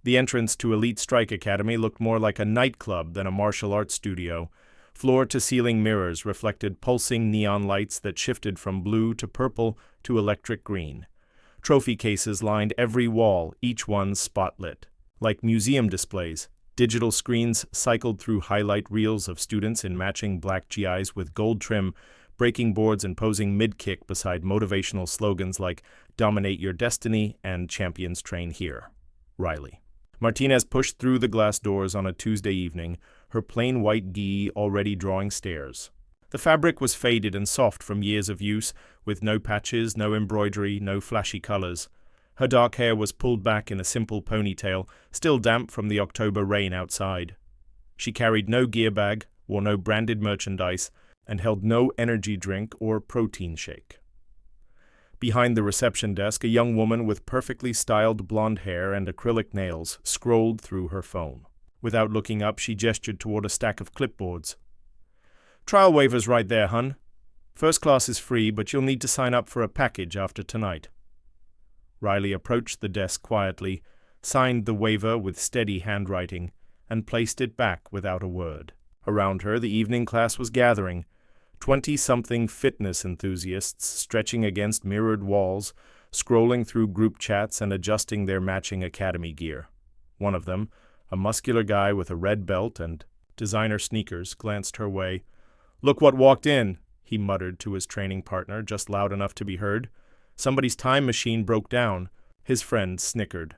The entrance to Elite Strike Academy looked more like a nightclub than a martial arts studio. Floor-to-ceiling mirrors reflected pulsing neon lights that shifted from blue to purple to electric green. Trophy cases lined every wall, each one spotlit. Like museum displays, digital screens cycled through highlight reels of students in matching black GIs with gold trim, breaking boards and posing mid-kick beside motivational slogans like "Dominate Your Destiny" and "Champions Train Here." Riley. Martinez pushed through the glass doors on a Tuesday evening, her plain white gi already drawing stares. The fabric was faded and soft from years of use, with no patches, no embroidery, no flashy colors. Her dark hair was pulled back in a simple ponytail, still damp from the October rain outside. She carried no gear bag, wore no branded merchandise, and held no energy drink or protein shake. Behind the reception desk, a young woman with perfectly styled blonde hair and acrylic nails scrolled through her phone. Without looking up, she gestured toward a stack of clipboards. "Trial waivers right there, hun. First class is free, but you'll need to sign up for a package after tonight." Riley approached the desk quietly, signed the waiver with steady handwriting, and placed it back without a word. Around her, the evening class was gathering. 20-something fitness enthusiasts stretching against mirrored walls, scrolling through group chats and adjusting their matching academy gear. One of them, a muscular guy with a red belt and designer sneakers, glanced her way. "Look what walked in," he muttered to his training partner, just loud enough to be heard. "Somebody's time machine broke down." His friend snickered.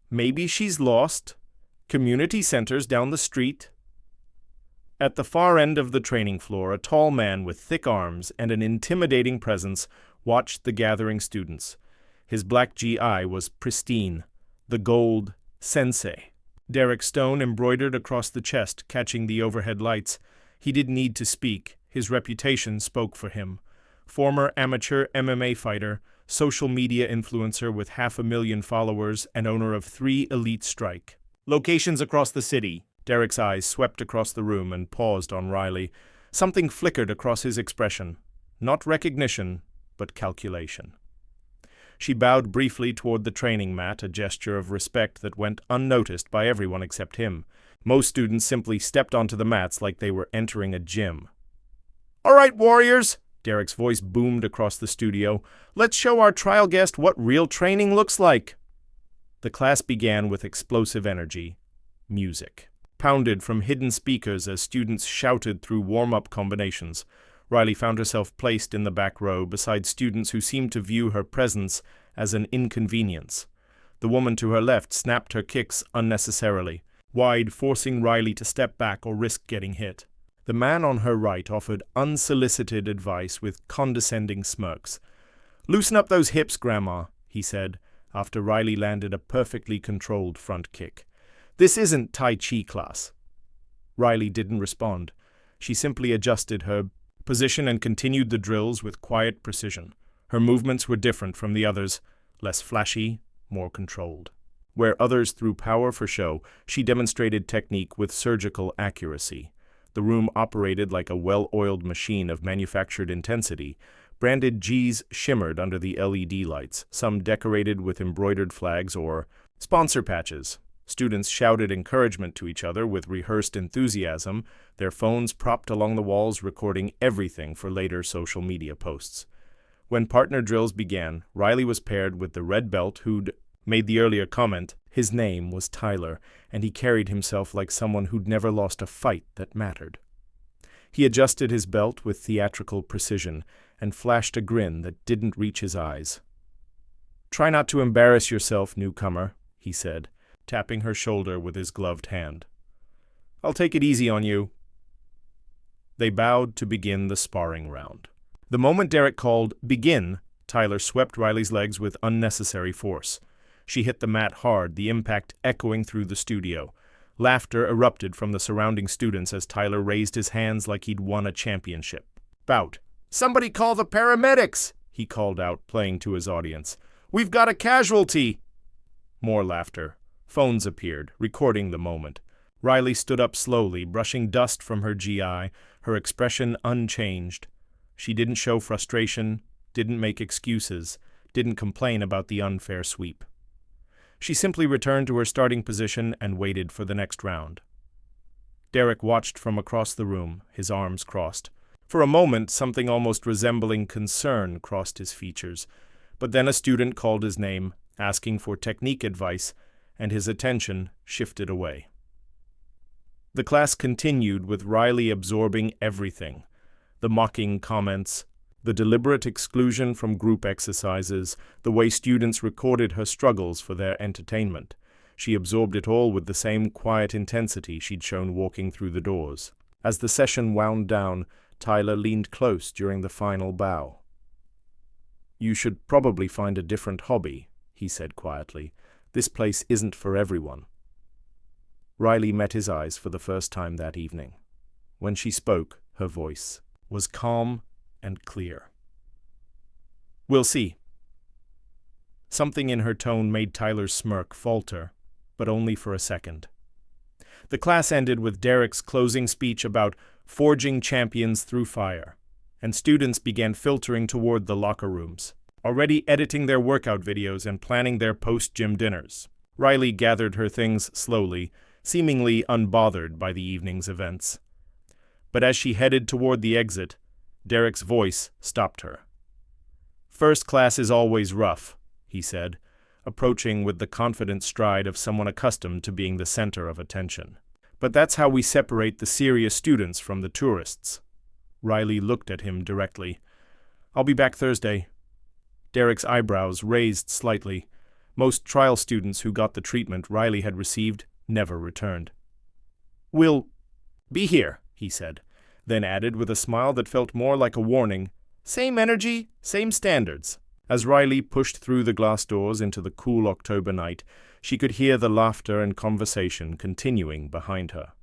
"Maybe she's lost. Community center's down the street." At the far end of the training floor, a tall man with thick arms and an intimidating presence watched the gathering students. His black GI was pristine, the gold sensei. Derek Stone embroidered across the chest, catching the overhead lights. He didn't need to speak. His reputation spoke for him. Former amateur MMA fighter, social media influencer with 500,000 followers, and owner of 3 Elite Strike. Locations across the city. Derek's eyes swept across the room and paused on Riley. Something flickered across his expression. Not recognition, but calculation. She bowed briefly toward the training mat, a gesture of respect that went unnoticed by everyone except him. Most students simply stepped onto the mats like they were entering a gym. "All right, warriors," Derek's voice boomed across the studio. "Let's show our trial guest what real training looks like." The class began with explosive energy. Music pounded from hidden speakers as students shouted through warm-up combinations. Riley found herself placed in the back row beside students who seemed to view her presence as an inconvenience. The woman to her left snapped her kicks unnecessarily, wide, forcing Riley to step back or risk getting hit. The man on her right offered unsolicited advice with condescending smirks. "Loosen up those hips, Grandma," he said, after Riley landed a perfectly controlled front kick. "This isn't Tai Chi class." Riley didn't respond. She simply adjusted her position and continued the drills with quiet precision. Her movements were different from the others, less flashy, more controlled. Where others threw power for show, she demonstrated technique with surgical accuracy. The room operated like a well-oiled machine of manufactured intensity. Branded Gs shimmered under the LED lights, some decorated with embroidered flags or sponsor patches. Students shouted encouragement to each other with rehearsed enthusiasm, their phones propped along the walls recording everything for later social media posts. When partner drills began, Riley was paired with the red belt who'd made the earlier comment. His name was Tyler, and he carried himself like someone who'd never lost a fight that mattered. He adjusted his belt with theatrical precision and flashed a grin that didn't reach his eyes. "Try not to embarrass yourself, newcomer," he said, tapping her shoulder with his gloved hand. "I'll take it easy on you." They bowed to begin the sparring round. The moment Derek called "begin," Tyler swept Riley's legs with unnecessary force. She hit the mat hard, the impact echoing through the studio. Laughter erupted from the surrounding students as Tyler raised his hands like he'd won a championship. "Bout. Somebody call the paramedics!" he called out, playing to his audience. "We've got a casualty!" More laughter. Phones appeared, recording the moment. Riley stood up slowly, brushing dust from her GI, her expression unchanged. She didn't show frustration, didn't make excuses, didn't complain about the unfair sweep. She simply returned to her starting position and waited for the next round. Derek watched from across the room, his arms crossed. For a moment, something almost resembling concern crossed his features, but then a student called his name, asking for technique advice, and his attention shifted away. The class continued with Riley absorbing everything: the mocking comments, the deliberate exclusion from group exercises, the way students recorded her struggles for their entertainment. She absorbed it all with the same quiet intensity she'd shown walking through the doors. As the session wound down, Tyler leaned close during the final bow. "You should probably find a different hobby," he said quietly. "This place isn't for everyone." Riley met his eyes for the first time that evening. When she spoke, her voice was calm and clear. "We'll see." Something in her tone made Tyler's smirk falter, but only for a second. The class ended with Derek's closing speech about forging champions through fire, and students began filtering toward the locker rooms, already editing their workout videos and planning their post-gym dinners. Riley gathered her things slowly, seemingly unbothered by the evening's events. But as she headed toward the exit, Derek's voice stopped her. "First class is always rough," he said, approaching with the confident stride of someone accustomed to being the center of attention. "But that's how we separate the serious students from the tourists." Riley looked at him directly. "I'll be back Thursday." Derek's eyebrows raised slightly. Most trial students who got the treatment Riley had received never returned. "We'll be here," he said, then added with a smile that felt more like a warning, "Same energy, same standards." As Riley pushed through the glass doors into the cool October night, she could hear the laughter and conversation continuing behind her.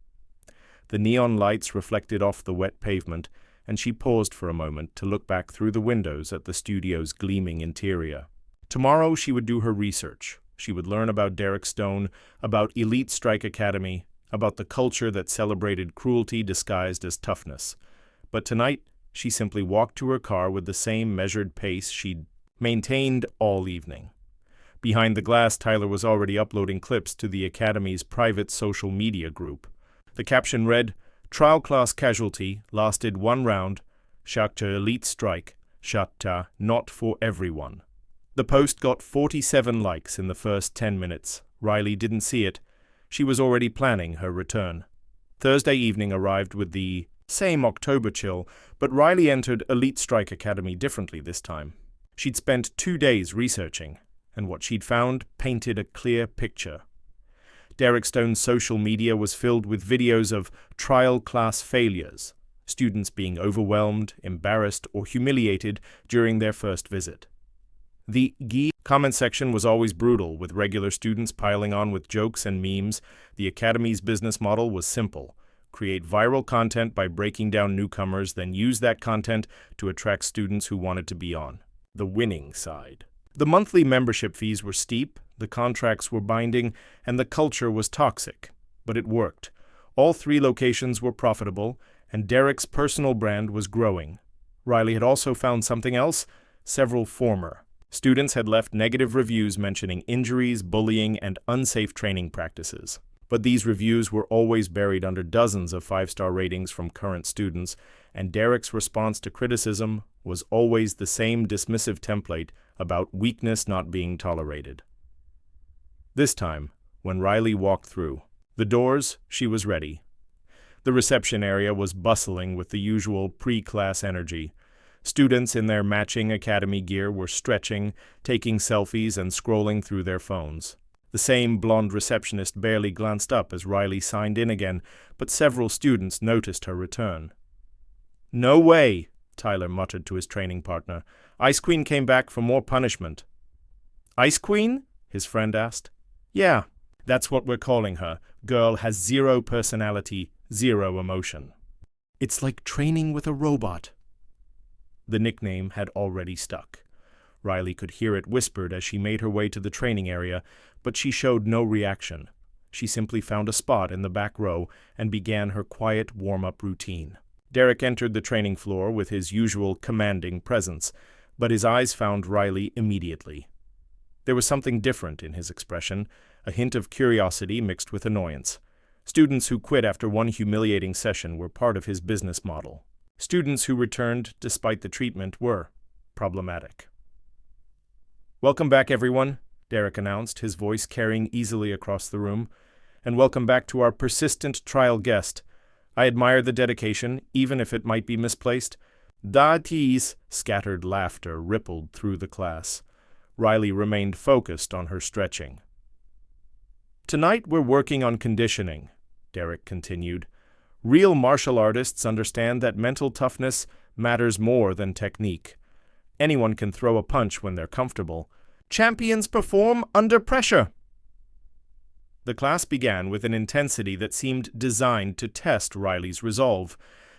The neon lights reflected off the wet pavement, and she paused for a moment to look back through the windows at the studio's gleaming interior. Tomorrow she would do her research. She would learn about Derek Stone, about Elite Strike Academy, about the culture that celebrated cruelty disguised as toughness. But tonight, she simply walked to her car with the same measured pace she'd maintained all evening. Behind the glass, Tyler was already uploading clips to the Academy's private social media group. The caption read, "Trial class casualty, lasted 1 round, Shakhtar Elite Strike, Shakhtar not for everyone." The post got 47 likes in the first 10 minutes. Riley didn't see it. She was already planning her return. Thursday evening arrived with the same October chill, but Riley entered Elite Strike Academy differently this time. She'd spent 2 days researching, and what she'd found painted a clear picture. Derek Stone's social media was filled with videos of trial class failures, students being overwhelmed, embarrassed, or humiliated during their first visit. The comment section was always brutal, with regular students piling on with jokes and memes. The Academy's business model was simple: create viral content by breaking down newcomers, then use that content to attract students who wanted to be on the winning side. The monthly membership fees were steep, the contracts were binding, and the culture was toxic. But it worked. All 3 locations were profitable, and Derek's personal brand was growing. Riley had also found something else. Several former students had left negative reviews mentioning injuries, bullying, and unsafe training practices. But these reviews were always buried under dozens of 5-star ratings from current students, and Derek's response to criticism was always the same dismissive template about weakness not being tolerated. This time, when Riley walked through the doors, she was ready. The reception area was bustling with the usual pre-class energy. Students in their matching academy gear were stretching, taking selfies, and scrolling through their phones. The same blonde receptionist barely glanced up as Riley signed in again, but several students noticed her return. "No way," Tyler muttered to his training partner. "Ice Queen came back for more punishment." "Ice Queen?" his friend asked. "Yeah, that's what we're calling her. Girl has 0 personality, 0 emotion." "It's like training with a robot." The nickname had already stuck. Riley could hear it whispered as she made her way to the training area, but she showed no reaction. She simply found a spot in the back row and began her quiet warm-up routine. Derek entered the training floor with his usual commanding presence, but his eyes found Riley immediately. There was something different in his expression, a hint of curiosity mixed with annoyance. Students who quit after one humiliating session were part of his business model. Students who returned despite the treatment were problematic. "Welcome back, everyone," Derek announced, his voice carrying easily across the room. "And welcome back to our persistent trial guest. I admire the dedication, even if it might be misplaced." Da'tees scattered laughter rippled through the class. Riley remained focused on her stretching. "Tonight we're working on conditioning," Derek continued. "Real martial artists understand that mental toughness matters more than technique. Anyone can throw a punch when they're comfortable. Champions perform under pressure." The class began with an intensity that seemed designed to test Riley's resolve.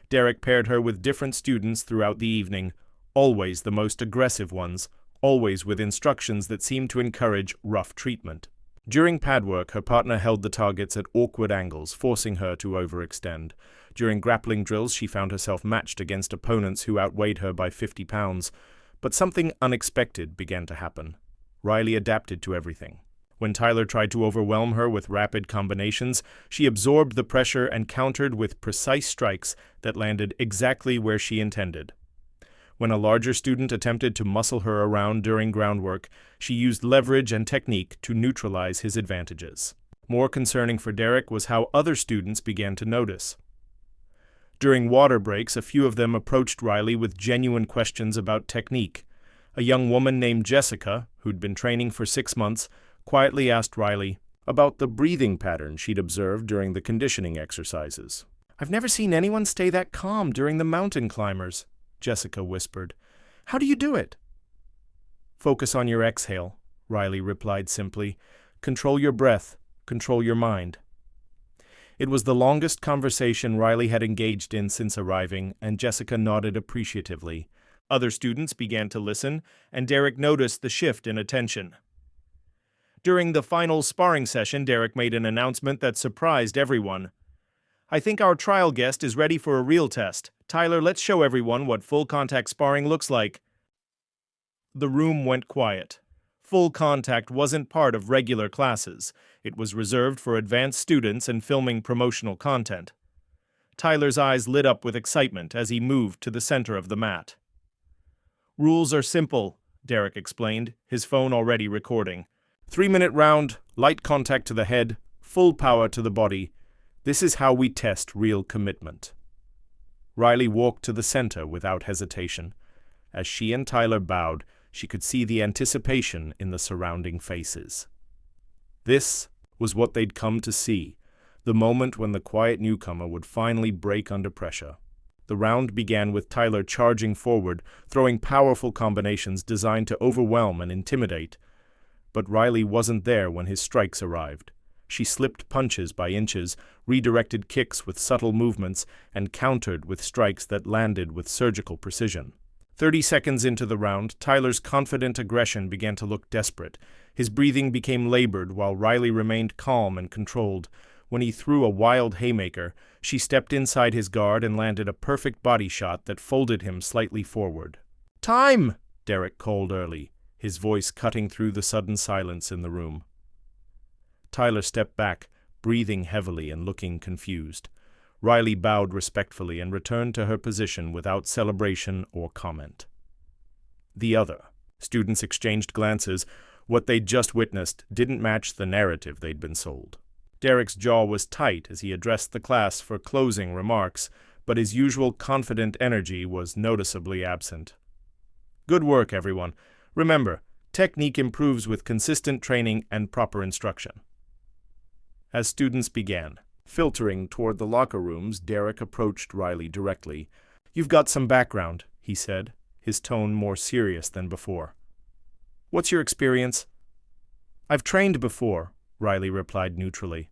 Derek paired her with different students throughout the evening, always the most aggressive ones, always with instructions that seemed to encourage rough treatment. During pad work, her partner held the targets at awkward angles, forcing her to overextend. During grappling drills, she found herself matched against opponents who outweighed her by 50 pounds. But something unexpected began to happen. Riley adapted to everything. When Tyler tried to overwhelm her with rapid combinations, she absorbed the pressure and countered with precise strikes that landed exactly where she intended. When a larger student attempted to muscle her around during groundwork, she used leverage and technique to neutralize his advantages. More concerning for Derek was how other students began to notice. During water breaks, a few of them approached Riley with genuine questions about technique. A young woman named Jessica, who'd been training for 6 months, quietly asked Riley about the breathing pattern she'd observed during the conditioning exercises. "I've never seen anyone stay that calm during the mountain climbers," Jessica whispered. "How do you do it?" "Focus on your exhale," Riley replied simply. "Control your breath, control your mind." It was the longest conversation Riley had engaged in since arriving, and Jessica nodded appreciatively. Other students began to listen, and Derek noticed the shift in attention. During the final sparring session, Derek made an announcement that surprised everyone. "I think our trial guest is ready for a real test. Tyler, let's show everyone what full-contact sparring looks like." The room went quiet. Full contact wasn't part of regular classes. It was reserved for advanced students and filming promotional content. Tyler's eyes lit up with excitement as he moved to the center of the mat. "Rules are simple," Derek explained, his phone already recording. 3-minute round, light contact to the head, full power to the body. This is how we test real commitment." Riley walked to the center without hesitation. As she and Tyler bowed, she could see the anticipation in the surrounding faces. This was what they'd come to see, the moment when the quiet newcomer would finally break under pressure. The round began with Tyler charging forward, throwing powerful combinations designed to overwhelm and intimidate. But Riley wasn't there when his strikes arrived. She slipped punches by inches, redirected kicks with subtle movements, and countered with strikes that landed with surgical precision. 30 seconds into the round, Tyler's confident aggression began to look desperate. His breathing became labored while Riley remained calm and controlled. When he threw a wild haymaker, she stepped inside his guard and landed a perfect body shot that folded him slightly forward. "Time!" Derek called early, his voice cutting through the sudden silence in the room. Tyler stepped back, breathing heavily and looking confused. Riley bowed respectfully and returned to her position without celebration or comment. The other. Students exchanged glances. What they'd just witnessed didn't match the narrative they'd been sold. Derek's jaw was tight as he addressed the class for closing remarks, but his usual confident energy was noticeably absent. "Good work, everyone. Remember, technique improves with consistent training and proper instruction." As students began filtering toward the locker rooms, Derek approached Riley directly. "You've got some background," he said, his tone more serious than before. "What's your experience?" "I've trained before," Riley replied neutrally.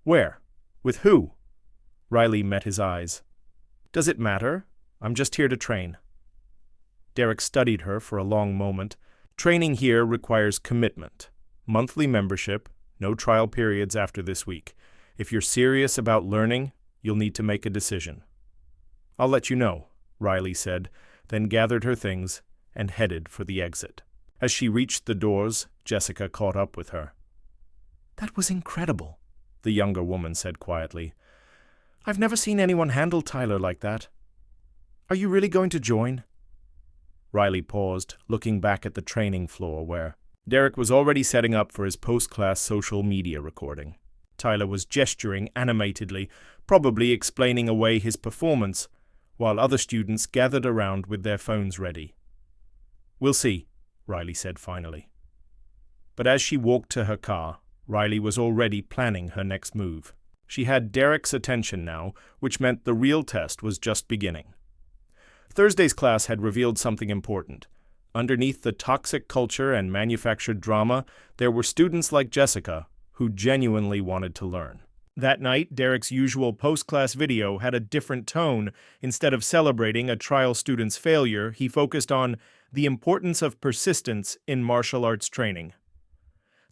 "Where? With who?" Riley met his eyes. "Does it matter? I'm just here to train." Derek studied her for a long moment. "Training here requires commitment. Monthly membership, no trial periods after this week. If you're serious about learning, you'll need to make a decision." "I'll let you know," Riley said, then gathered her things and headed for the exit. As she reached the doors, Jessica caught up with her. "That was incredible," the younger woman said quietly. "I've never seen anyone handle Tyler like that. Are you really going to join?" Riley paused, looking back at the training floor where Derek was already setting up for his post-class social media recording. Tyler was gesturing animatedly, probably explaining away his performance, while other students gathered around with their phones ready. "We'll see," Riley said finally. But as she walked to her car, Riley was already planning her next move. She had Derek's attention now, which meant the real test was just beginning. Thursday's class had revealed something important. Underneath the toxic culture and manufactured drama, there were students like Jessica who genuinely wanted to learn. That night, Derek's usual post-class video had a different tone. Instead of celebrating a trial student's failure, he focused on the importance of persistence in martial arts training.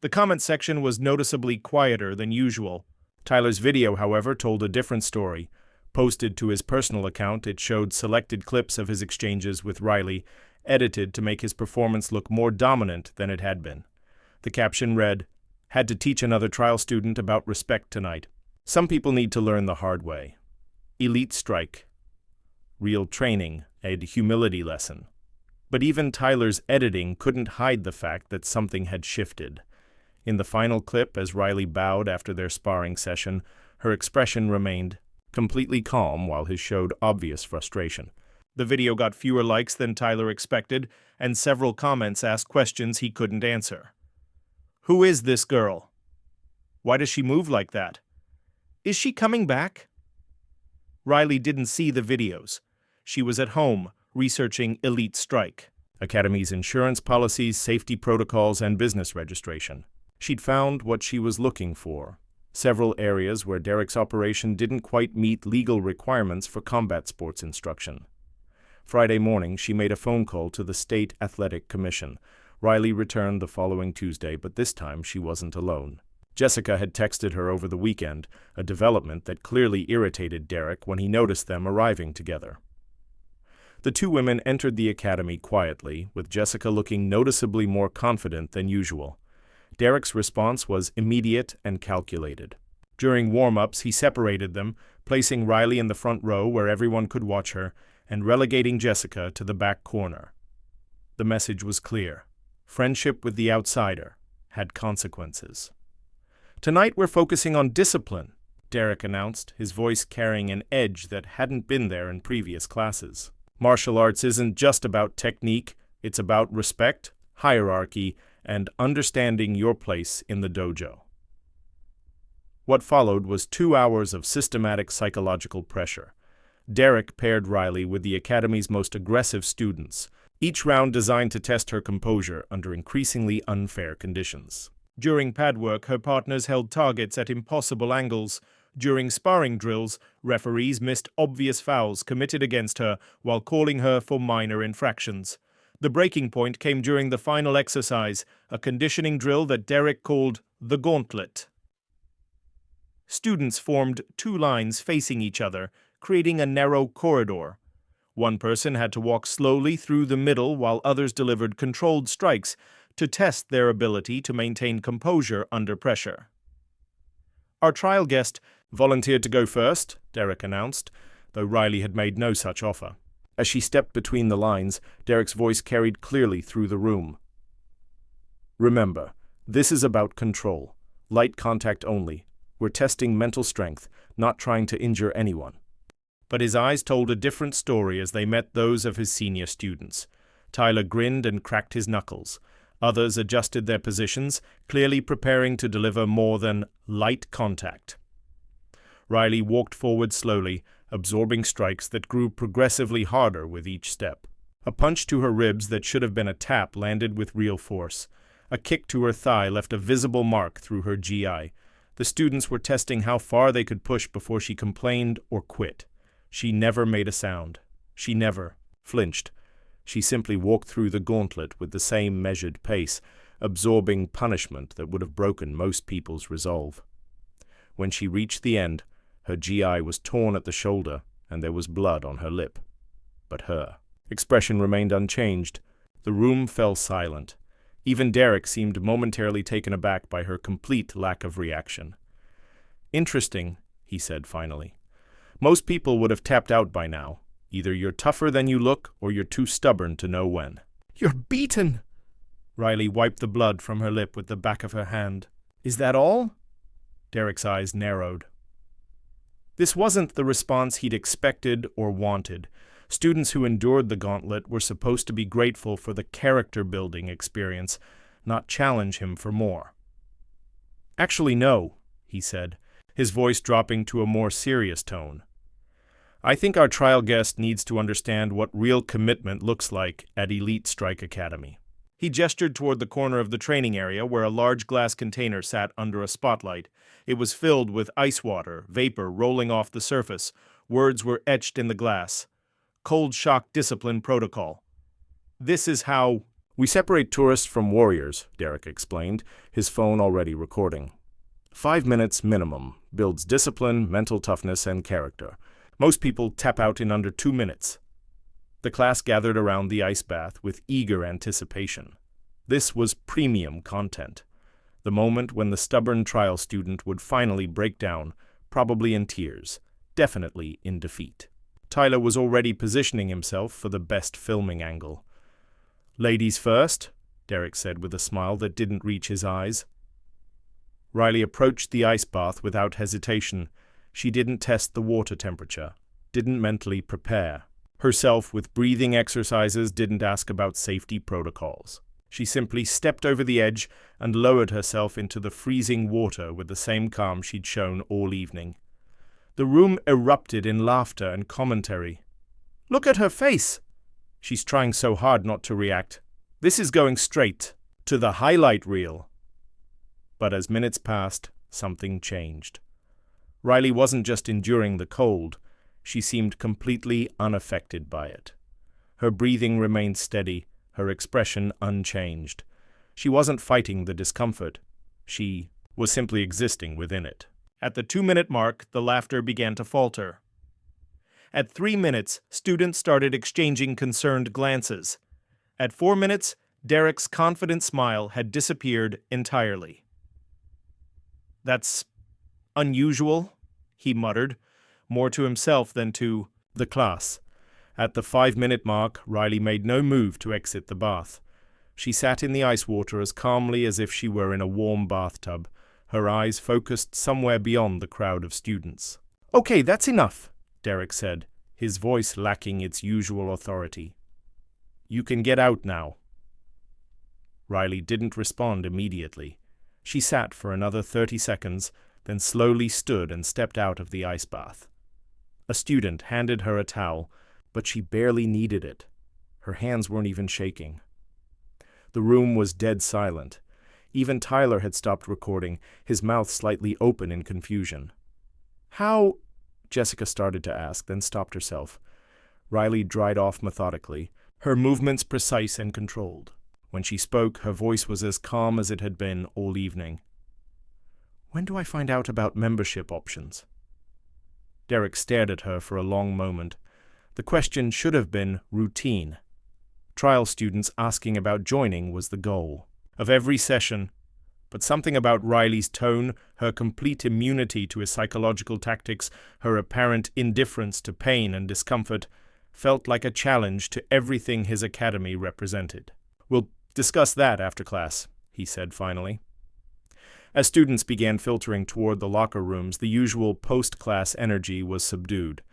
The comment section was noticeably quieter than usual. Tyler's video, however, told a different story. Posted to his personal account, it showed selected clips of his exchanges with Riley, edited to make his performance look more dominant than it had been. The caption read, "Had to teach another trial student about respect tonight. Some people need to learn the hard way. Elite strike. Real training, a humility lesson." But even Tyler's editing couldn't hide the fact that something had shifted. In the final clip, as Riley bowed after their sparring session, her expression remained completely calm while his showed obvious frustration. The video got fewer likes than Tyler expected, and several comments asked questions he couldn't answer. Who is this girl? Why does she move like that? Is she coming back? Riley didn't see the videos. She was at home, researching Elite Strike, Academy's insurance policies, safety protocols, and business registration. She'd found what she was looking for. Several areas where Derek's operation didn't quite meet legal requirements for combat sports instruction. Friday morning, she made a phone call to the State Athletic Commission. Riley returned the following Tuesday, but this time she wasn't alone. Jessica had texted her over the weekend, a development that clearly irritated Derek when he noticed them arriving together. The two women entered the academy quietly, with Jessica looking noticeably more confident than usual. Derek's response was immediate and calculated. During warm-ups, he separated them, placing Riley in the front row where everyone could watch her, and relegating Jessica to the back corner. The message was clear. Friendship with the outsider had consequences. "Tonight we're focusing on discipline," Derek announced, his voice carrying an edge that hadn't been there in previous classes. "Martial arts isn't just about technique, it's about respect, hierarchy, and understanding your place in the dojo." What followed was 2 hours of systematic psychological pressure. Derek paired Riley with the academy's most aggressive students, each round designed to test her composure under increasingly unfair conditions. During pad work, her partners held targets at impossible angles. During sparring drills, referees missed obvious fouls committed against her while calling her for minor infractions. The breaking point came during the final exercise, a conditioning drill that Derek called the gauntlet. Students formed 2 lines facing each other, creating a narrow corridor. One person had to walk slowly through the middle while others delivered controlled strikes to test their ability to maintain composure under pressure. Our trial guest volunteered to go first, Derek announced, though Riley had made no such offer. As she stepped between the lines, Derek's voice carried clearly through the room. "Remember, this is about control. Light contact only. We're testing mental strength, not trying to injure anyone." But his eyes told a different story as they met those of his senior students. Tyler grinned and cracked his knuckles. Others adjusted their positions, clearly preparing to deliver more than light contact. Riley walked forward slowly, absorbing strikes that grew progressively harder with each step. A punch to her ribs that should have been a tap landed with real force. A kick to her thigh left a visible mark through her GI. The students were testing how far they could push before she complained or quit. She never made a sound. She never flinched. She simply walked through the gauntlet with the same measured pace, absorbing punishment that would have broken most people's resolve. When she reached the end, her GI was torn at the shoulder, and there was blood on her lip. But her expression remained unchanged. The room fell silent. Even Derek seemed momentarily taken aback by her complete lack of reaction. "Interesting," he said finally. "Most people would have tapped out by now. Either you're tougher than you look, or you're too stubborn to know when." "You're beaten!" Riley wiped the blood from her lip with the back of her hand. "Is that all?" Derek's eyes narrowed. This wasn't the response he'd expected or wanted. Students who endured the gauntlet were supposed to be grateful for the character-building experience, not challenge him for more. "Actually, no," he said, his voice dropping to a more serious tone. "I think our trial guest needs to understand what real commitment looks like at Elite Strike Academy." He gestured toward the corner of the training area where a large glass container sat under a spotlight. It was filled with ice water, vapor rolling off the surface. Words were etched in the glass. "Cold shock discipline protocol. This is how we separate tourists from warriors," Derek explained, his phone already recording. 5 minutes minimum, builds discipline, mental toughness, and character. Most people tap out in under 2 minutes. The class gathered around the ice bath with eager anticipation. This was premium content. The moment when the stubborn trial student would finally break down, probably in tears, definitely in defeat. Tyler was already positioning himself for the best filming angle. "Ladies first," Derek said with a smile that didn't reach his eyes. Riley approached the ice bath without hesitation. She didn't test the water temperature, didn't mentally prepare. Herself with breathing exercises, didn't ask about safety protocols. She simply stepped over the edge and lowered herself into the freezing water with the same calm she'd shown all evening. The room erupted in laughter and commentary. "Look at her face! She's trying so hard not to react. This is going straight to the highlight reel." But as minutes passed, something changed. Riley wasn't just enduring the cold. She seemed completely unaffected by it. Her breathing remained steady, her expression unchanged. She wasn't fighting the discomfort. She was simply existing within it. At the 2-minute mark, the laughter began to falter. At 3 minutes, students started exchanging concerned glances. At 4 minutes, Derek's confident smile had disappeared entirely. "That's unusual," he muttered, more to himself than to the class. At the 5-minute mark, Riley made no move to exit the bath. She sat in the ice water as calmly as if she were in a warm bathtub, her eyes focused somewhere beyond the crowd of students. "Okay, that's enough," Derek said, his voice lacking its usual authority. "You can get out now." Riley didn't respond immediately. She sat for another 30 seconds, then slowly stood and stepped out of the ice bath. A student handed her a towel, but she barely needed it. Her hands weren't even shaking. The room was dead silent. Even Tyler had stopped recording, his mouth slightly open in confusion. "How?" Jessica started to ask, then stopped herself. Riley dried off methodically, her movements precise and controlled. When she spoke, her voice was as calm as it had been all evening. "When do I find out about membership options?" Derek stared at her for a long moment. The question should have been routine. Trial students asking about joining was the goal of every session, but something about Riley's tone, her complete immunity to his psychological tactics, her apparent indifference to pain and discomfort, felt like a challenge to everything his academy represented. "We'll discuss that after class," he said finally. As students began filtering toward the locker rooms, the usual post-class energy was subdued.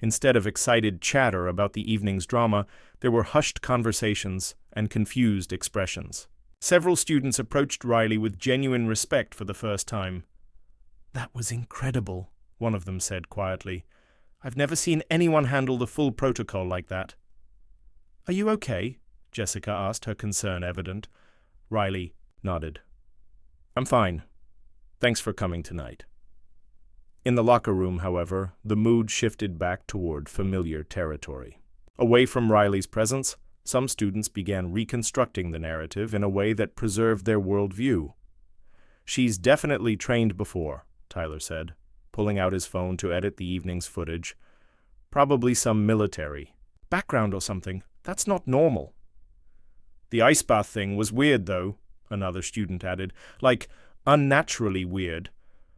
Instead of excited chatter about the evening's drama, there were hushed conversations and confused expressions. Several students approached Riley with genuine respect for the first time. "That was incredible," one of them said quietly. "I've never seen anyone handle the full protocol like that." "Are you okay?" Jessica asked, her concern evident. Riley nodded. "I'm fine. Thanks for coming tonight." In the locker room, however, the mood shifted back toward familiar territory. Away from Riley's presence, some students began reconstructing the narrative in a way that preserved their worldview. "She's definitely trained before," Tyler said, pulling out his phone to edit the evening's footage. "Probably some military background or something. That's not normal." "The ice bath thing was weird, though," another student added. "Like, unnaturally weird.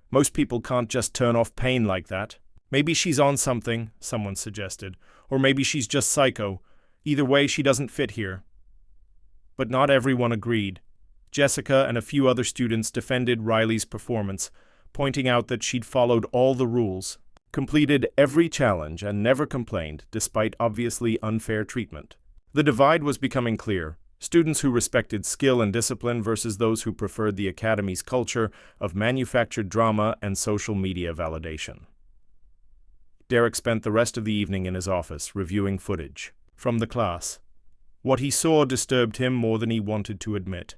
Most people can't just turn off pain like that." "Maybe she's on something," someone suggested. "Or maybe she's just psycho. Either way, she doesn't fit here." But not everyone agreed. Jessica and a few other students defended Riley's performance, pointing out that she'd followed all the rules, completed every challenge, and never complained, despite obviously unfair treatment. The divide was becoming clear. Students who respected skill and discipline versus those who preferred the Academy's culture of manufactured drama and social media validation. Derek spent the rest of the evening in his office, reviewing footage from the class. What he saw disturbed him more than he wanted to admit.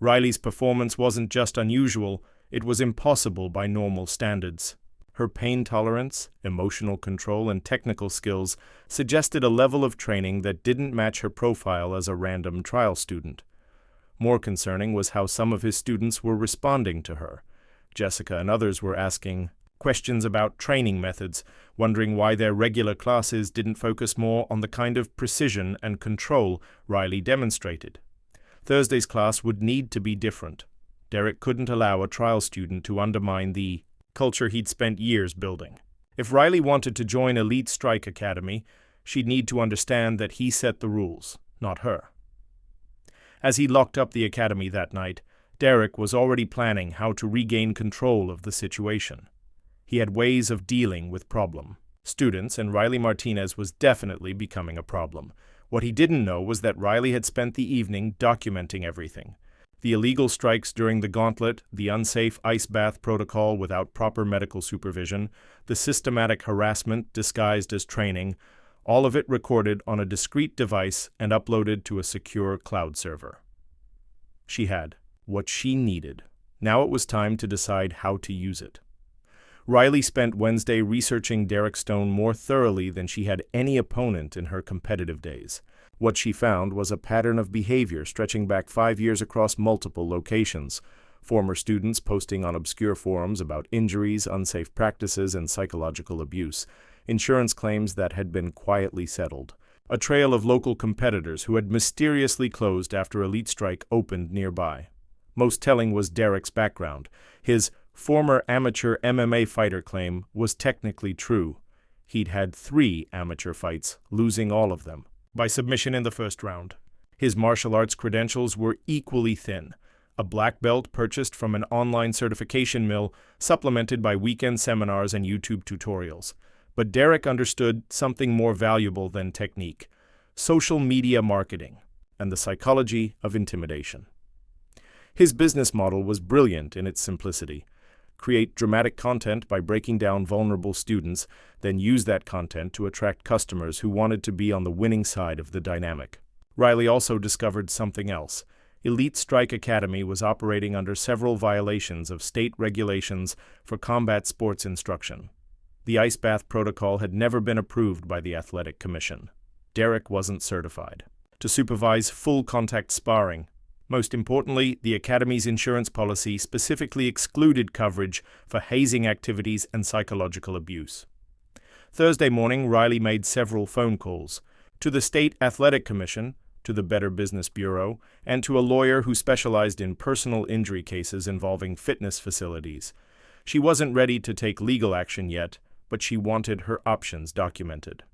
Riley's performance wasn't just unusual, it was impossible by normal standards. Her pain tolerance, emotional control, and technical skills suggested a level of training that didn't match her profile as a random trial student. More concerning was how some of his students were responding to her. Jessica and others were asking questions about training methods, wondering why their regular classes didn't focus more on the kind of precision and control Riley demonstrated. Thursday's class would need to be different. Derek couldn't allow a trial student to undermine the culture he'd spent years building. If Riley wanted to join Elite Strike Academy, she'd need to understand that he set the rules, not her. As he locked up the academy that night, Derek was already planning how to regain control of the situation. He had ways of dealing with problem students, and Riley Martinez was definitely becoming a problem. What he didn't know was that Riley had spent the evening documenting everything. The illegal strikes during the gauntlet, the unsafe ice bath protocol without proper medical supervision, the systematic harassment disguised as training, all of it recorded on a discrete device and uploaded to a secure cloud server. She had what she needed. Now it was time to decide how to use it. Riley spent Wednesday researching Derek Stone more thoroughly than she had any opponent in her competitive days. What she found was a pattern of behavior stretching back 5 years across multiple locations. Former students posting on obscure forums about injuries, unsafe practices, and psychological abuse. Insurance claims that had been quietly settled. A trail of local competitors who had mysteriously closed after Elite Strike opened nearby. Most telling was Derek's background. His former amateur MMA fighter claim was technically true. He'd had 3 amateur fights, losing all of them by submission in the first round. His martial arts credentials were equally thin. A black belt purchased from an online certification mill, supplemented by weekend seminars and YouTube tutorials. But Derek understood something more valuable than technique: social media marketing and the psychology of intimidation. His business model was brilliant in its simplicity. Create dramatic content by breaking down vulnerable students, then use that content to attract customers who wanted to be on the winning side of the dynamic. Riley also discovered something else. Elite Strike Academy was operating under several violations of state regulations for combat sports instruction. The ice bath protocol had never been approved by the Athletic Commission. Derek wasn't certified to supervise full contact sparring. Most importantly, the Academy's insurance policy specifically excluded coverage for hazing activities and psychological abuse. Thursday morning, Riley made several phone calls to the State Athletic Commission, to the Better Business Bureau, and to a lawyer who specialized in personal injury cases involving fitness facilities. She wasn't ready to take legal action yet, but she wanted her options documented.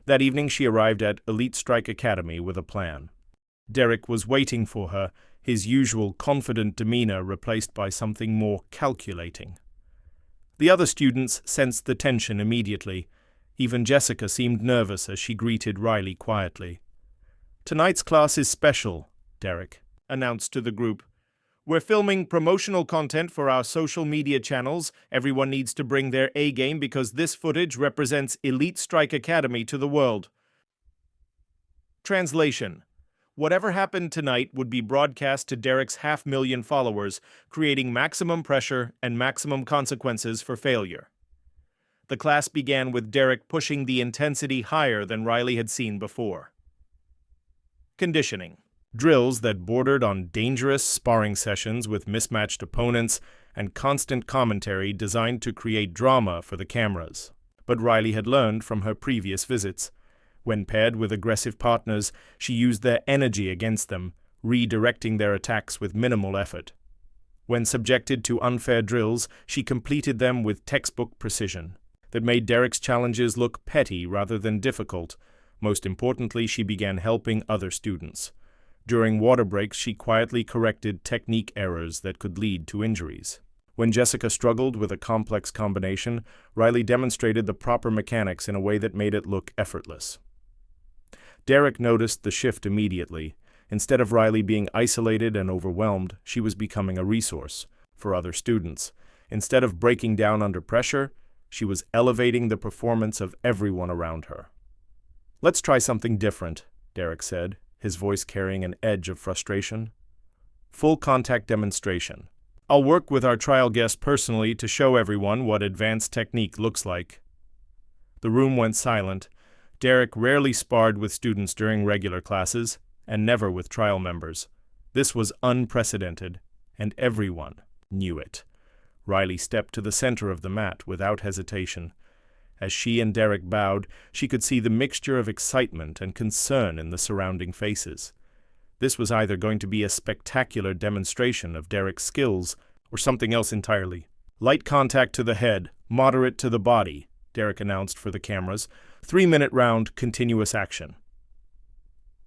That evening, she arrived at Elite Strike Academy with a plan. Derek was waiting for her, his usual confident demeanor replaced by something more calculating. The other students sensed the tension immediately. Even Jessica seemed nervous as she greeted Riley quietly. "Tonight's class is special," Derek announced to the group. "We're filming promotional content for our social media channels. Everyone needs to bring their A game because this footage represents Elite Strike Academy to the world." Translation: whatever happened tonight would be broadcast to Derek's 500,000 followers, creating maximum pressure and maximum consequences for failure. The class began with Derek pushing the intensity higher than Riley had seen before. Conditioning. Drills that bordered on dangerous sparring sessions with mismatched opponents and constant commentary designed to create drama for the cameras. But Riley had learned from her previous visits. When paired with aggressive partners, she used their energy against them, redirecting their attacks with minimal effort. When subjected to unfair drills, she completed them with textbook precision that made Derek's challenges look petty rather than difficult. Most importantly, she began helping other students. During water breaks, she quietly corrected technique errors that could lead to injuries. When Jessica struggled with a complex combination, Riley demonstrated the proper mechanics in a way that made it look effortless. Derek noticed the shift immediately. Instead of Riley being isolated and overwhelmed, she was becoming a resource for other students. Instead of breaking down under pressure, she was elevating the performance of everyone around her. "Let's try something different," Derek said, his voice carrying an edge of frustration. "Full contact demonstration. I'll work with our trial guest personally to show everyone what advanced technique looks like." The room went silent. Derek rarely sparred with students during regular classes, and never with trial members. This was unprecedented, and everyone knew it. Riley stepped to the center of the mat without hesitation. As she and Derek bowed, she could see the mixture of excitement and concern in the surrounding faces. This was either going to be a spectacular demonstration of Derek's skills or something else entirely. "Light contact to the head, moderate to the body," Derek announced for the cameras. 3-minute round, continuous action.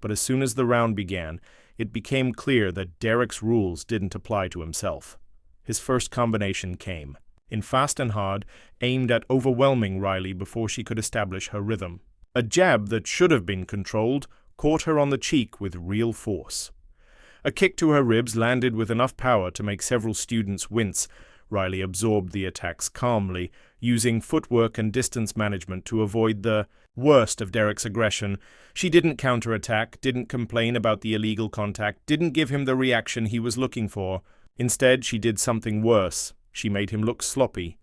But as soon as the round began, it became clear that Derek's rules didn't apply to himself. His first combination came, in fast and hard, aimed at overwhelming Riley before she could establish her rhythm. A jab that should have been controlled caught her on the cheek with real force. A kick to her ribs landed with enough power to make several students wince. Riley absorbed the attacks calmly, using footwork and distance management to avoid the worst of Derek's aggression. She didn't counterattack, didn't complain about the illegal contact, didn't give him the reaction he was looking for. Instead, she did something worse. She made him look sloppy.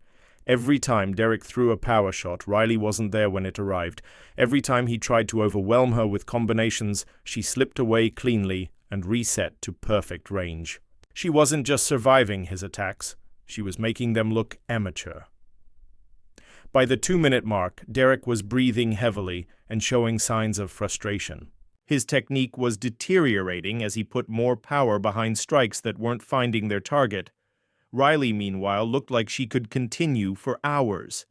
Every time Derek threw a power shot, Riley wasn't there when it arrived. Every time he tried to overwhelm her with combinations, she slipped away cleanly and reset to perfect range. She wasn't just surviving his attacks, she was making them look amateur. By the 2-minute mark, Derek was breathing heavily and showing signs of frustration. His technique was deteriorating as he put more power behind strikes that weren't finding their target. Riley, meanwhile, looked like she could continue for hours.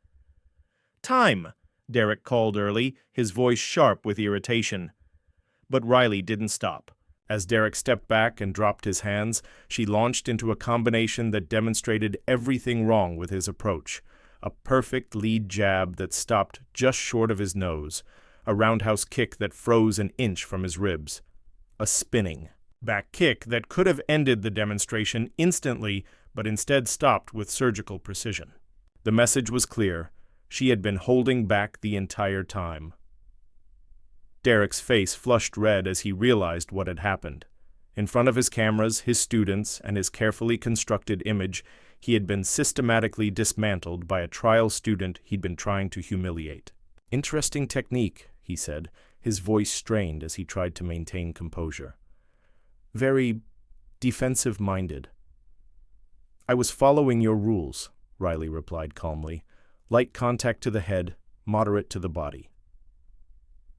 "Time!" Derek called early, his voice sharp with irritation. But Riley didn't stop. As Derek stepped back and dropped his hands, she launched into a combination that demonstrated everything wrong with his approach. A perfect lead jab that stopped just short of his nose. A roundhouse kick that froze an inch from his ribs. A spinning back kick that could have ended the demonstration instantly, but instead stopped with surgical precision. The message was clear. She had been holding back the entire time. Derek's face flushed red as he realized what had happened. In front of his cameras, his students, and his carefully constructed image, he had been systematically dismantled by a trial student he'd been trying to humiliate. "Interesting technique," he said, his voice strained as he tried to maintain composure. "Very defensive-minded." "I was following your rules," Riley replied calmly. "Light contact to the head, moderate to the body."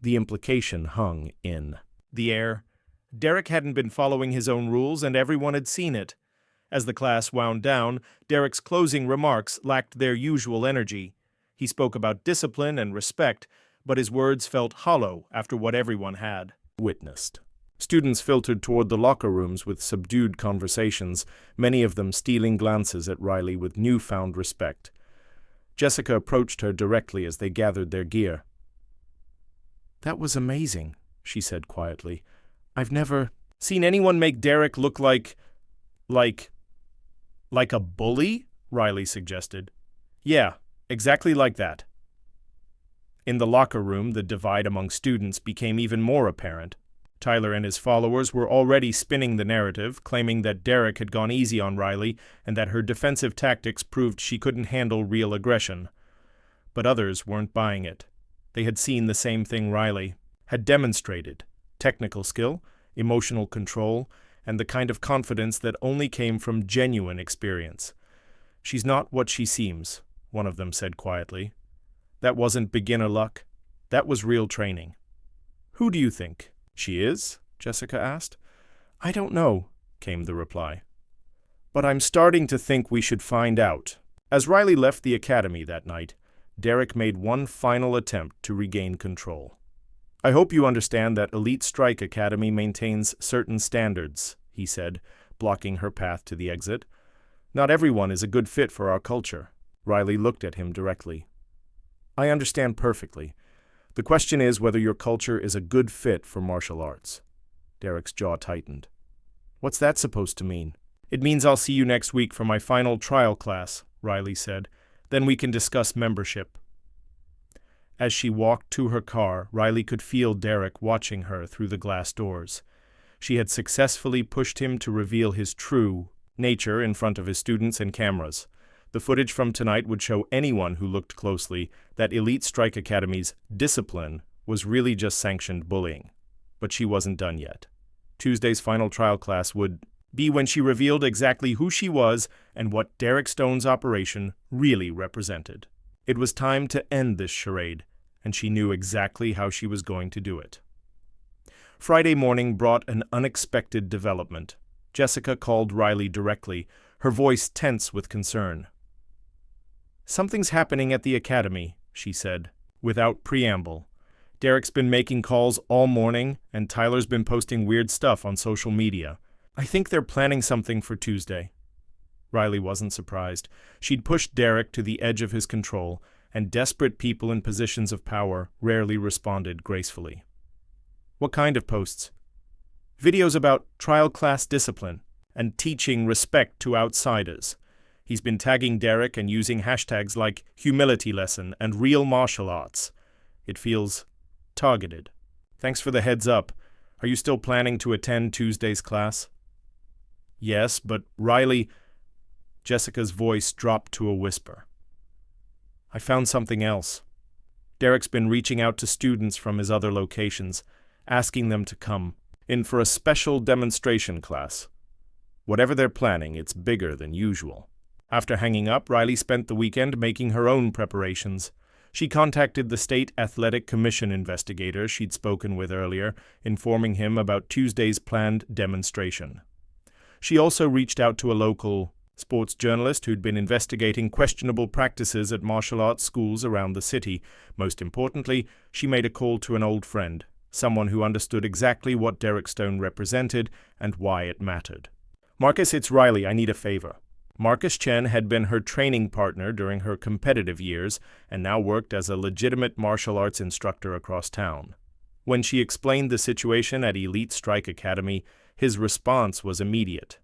The implication hung in the air. Derek hadn't been following his own rules, and everyone had seen it. As the class wound down, Derek's closing remarks lacked their usual energy. He spoke about discipline and respect, but his words felt hollow after what everyone had witnessed. Students filtered toward the locker rooms with subdued conversations, many of them stealing glances at Riley with newfound respect. Jessica approached her directly as they gathered their gear. "That was amazing," she said quietly. "I've never seen anyone make Derek look like a bully?" Riley suggested. "Yeah, exactly like that." In the locker room, the divide among students became even more apparent. Tyler and his followers were already spinning the narrative, claiming that Derek had gone easy on Riley and that her defensive tactics proved she couldn't handle real aggression. But others weren't buying it. They had seen the same thing Riley had demonstrated: technical skill, emotional control, and the kind of confidence that only came from genuine experience. "She's not what she seems," one of them said quietly. "That wasn't beginner luck. That was real training." Who do you think? She is? Jessica asked. I don't know, came the reply. But I'm starting to think we should find out. As Riley left the academy that night, Derek made one final attempt to regain control. I hope you understand that Elite Strike Academy maintains certain standards, he said, blocking her path to the exit. Not everyone is a good fit for our culture. Riley looked at him directly. I understand perfectly. The question is whether your culture is a good fit for martial arts. Derek's jaw tightened. What's that supposed to mean? It means I'll see you next week for my final trial class, Riley said. Then we can discuss membership. As she walked to her car, Riley could feel Derek watching her through the glass doors. She had successfully pushed him to reveal his true nature in front of his students and cameras. The footage from tonight would show anyone who looked closely that Elite Strike Academy's discipline was really just sanctioned bullying. But she wasn't done yet. Tuesday's final trial class would be when she revealed exactly who she was and what Derek Stone's operation really represented. It was time to end this charade, and she knew exactly how she was going to do it. Friday morning brought an unexpected development. Jessica called Riley directly, her voice tense with concern. Something's happening at the academy, she said, without preamble. Derek's been making calls all morning, and Tyler's been posting weird stuff on social media. I think they're planning something for Tuesday. Riley wasn't surprised. She'd pushed Derek to the edge of his control, and desperate people in positions of power rarely responded gracefully. What kind of posts? Videos about trial class discipline and teaching respect to outsiders. He's been tagging Derek and using hashtags like humility lesson and real martial arts. It feels targeted. Thanks for the heads up. Are you still planning to attend Tuesday's class? Yes, but Riley... Jessica's voice dropped to a whisper. I found something else. Derek's been reaching out to students from his other locations, asking them to come in for a special demonstration class. Whatever they're planning, it's bigger than usual. After hanging up, Riley spent the weekend making her own preparations. She contacted the State Athletic Commission investigator she'd spoken with earlier, informing him about Tuesday's planned demonstration. She also reached out to a local sports journalist who'd been investigating questionable practices at martial arts schools around the city. Most importantly, she made a call to an old friend, someone who understood exactly what Derek Stone represented and why it mattered. Marcus, it's Riley. I need a favor. Marcus Chen had been her training partner during her competitive years and now worked as a legitimate martial arts instructor across town. When she explained the situation at Elite Strike Academy, his response was immediate.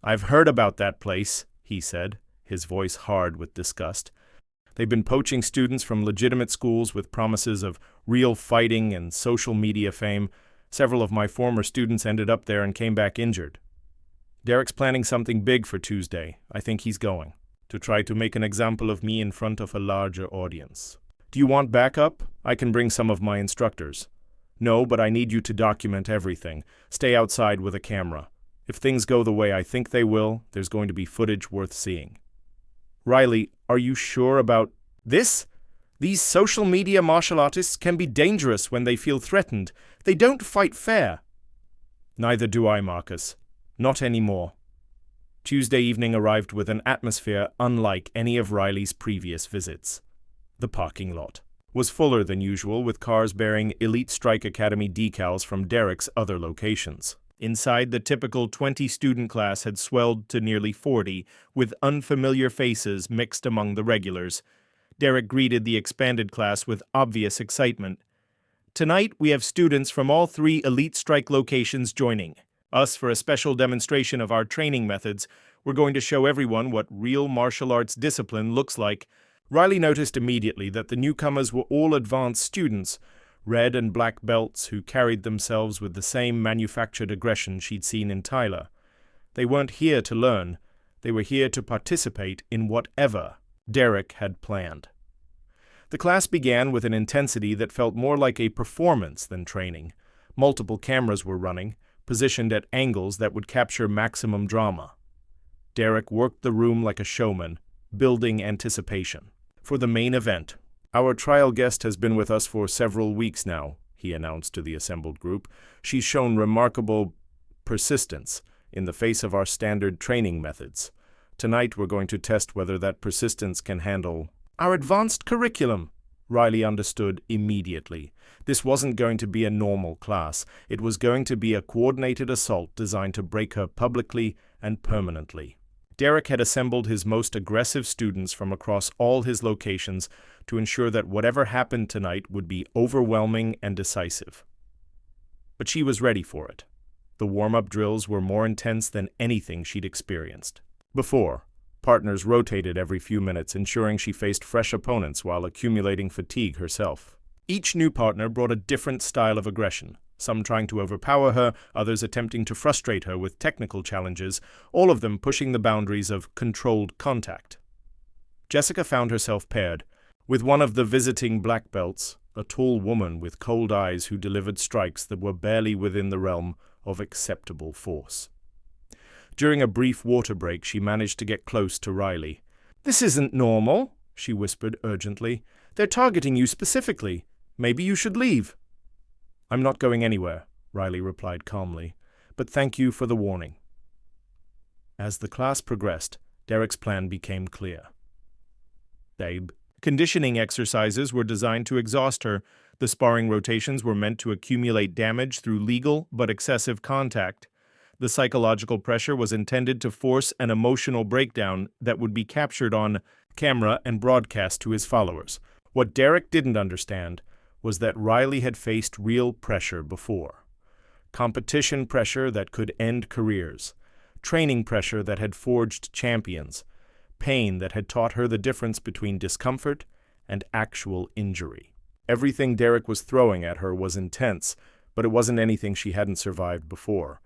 I've heard about that place, he said, his voice hard with disgust. They've been poaching students from legitimate schools with promises of real fighting and social media fame. Several of my former students ended up there and came back injured. Derek's planning something big for Tuesday. I think he's going to try to make an example of me in front of a larger audience. Do you want backup? I can bring some of my instructors. No, but I need you to document everything. Stay outside with a camera. If things go the way I think they will, there's going to be footage worth seeing. Riley, are you sure about this? These social media martial artists can be dangerous when they feel threatened. They don't fight fair. Neither do I, Marcus. Not anymore. Tuesday evening arrived with an atmosphere unlike any of Riley's previous visits. The parking lot was fuller than usual, with cars bearing Elite Strike Academy decals from Derek's other locations. Inside, the typical 20-student class had swelled to nearly 40, with unfamiliar faces mixed among the regulars. Derek greeted the expanded class with obvious excitement. Tonight, we have students from all 3 Elite Strike locations joining us for a special demonstration of our training methods. We're going to show everyone what real martial arts discipline looks like. Riley noticed immediately that the newcomers were all advanced students, red and black belts who carried themselves with the same manufactured aggression she'd seen in Tyler. They weren't here to learn. They were here to participate in whatever Derek had planned. The class began with an intensity that felt more like a performance than training. Multiple cameras were running, positioned at angles that would capture maximum drama. Derek worked the room like a showman, building anticipation. For the main event, our trial guest has been with us for several weeks now, he announced to the assembled group. "She's shown remarkable persistence in the face of our standard training methods. Tonight we're going to test whether that persistence can handle our advanced curriculum." Riley understood immediately. This wasn't going to be a normal class. It was going to be a coordinated assault designed to break her publicly and permanently. Derek had assembled his most aggressive students from across all his locations to ensure that whatever happened tonight would be overwhelming and decisive. But she was ready for it. The warm-up drills were more intense than anything she'd experienced before. Partners rotated every few minutes, ensuring she faced fresh opponents while accumulating fatigue herself. Each new partner brought a different style of aggression, some trying to overpower her, others attempting to frustrate her with technical challenges, all of them pushing the boundaries of controlled contact. Jessica found herself paired with one of the visiting black belts, a tall woman with cold eyes who delivered strikes that were barely within the realm of acceptable force. During a brief water break, she managed to get close to Riley. "This isn't normal," she whispered urgently. "They're targeting you specifically. Maybe you should leave." "I'm not going anywhere," Riley replied calmly, "but thank you for the warning." As the class progressed, Derek's plan became clear. Conditioning exercises were designed to exhaust her. The sparring rotations were meant to accumulate damage through legal but excessive contact. The psychological pressure was intended to force an emotional breakdown that would be captured on camera and broadcast to his followers. What Derek didn't understand was that Riley had faced real pressure before. Competition pressure that could end careers. Training pressure that had forged champions. Pain that had taught her the difference between discomfort and actual injury. Everything Derek was throwing at her was intense, but it wasn't anything she hadn't survived before.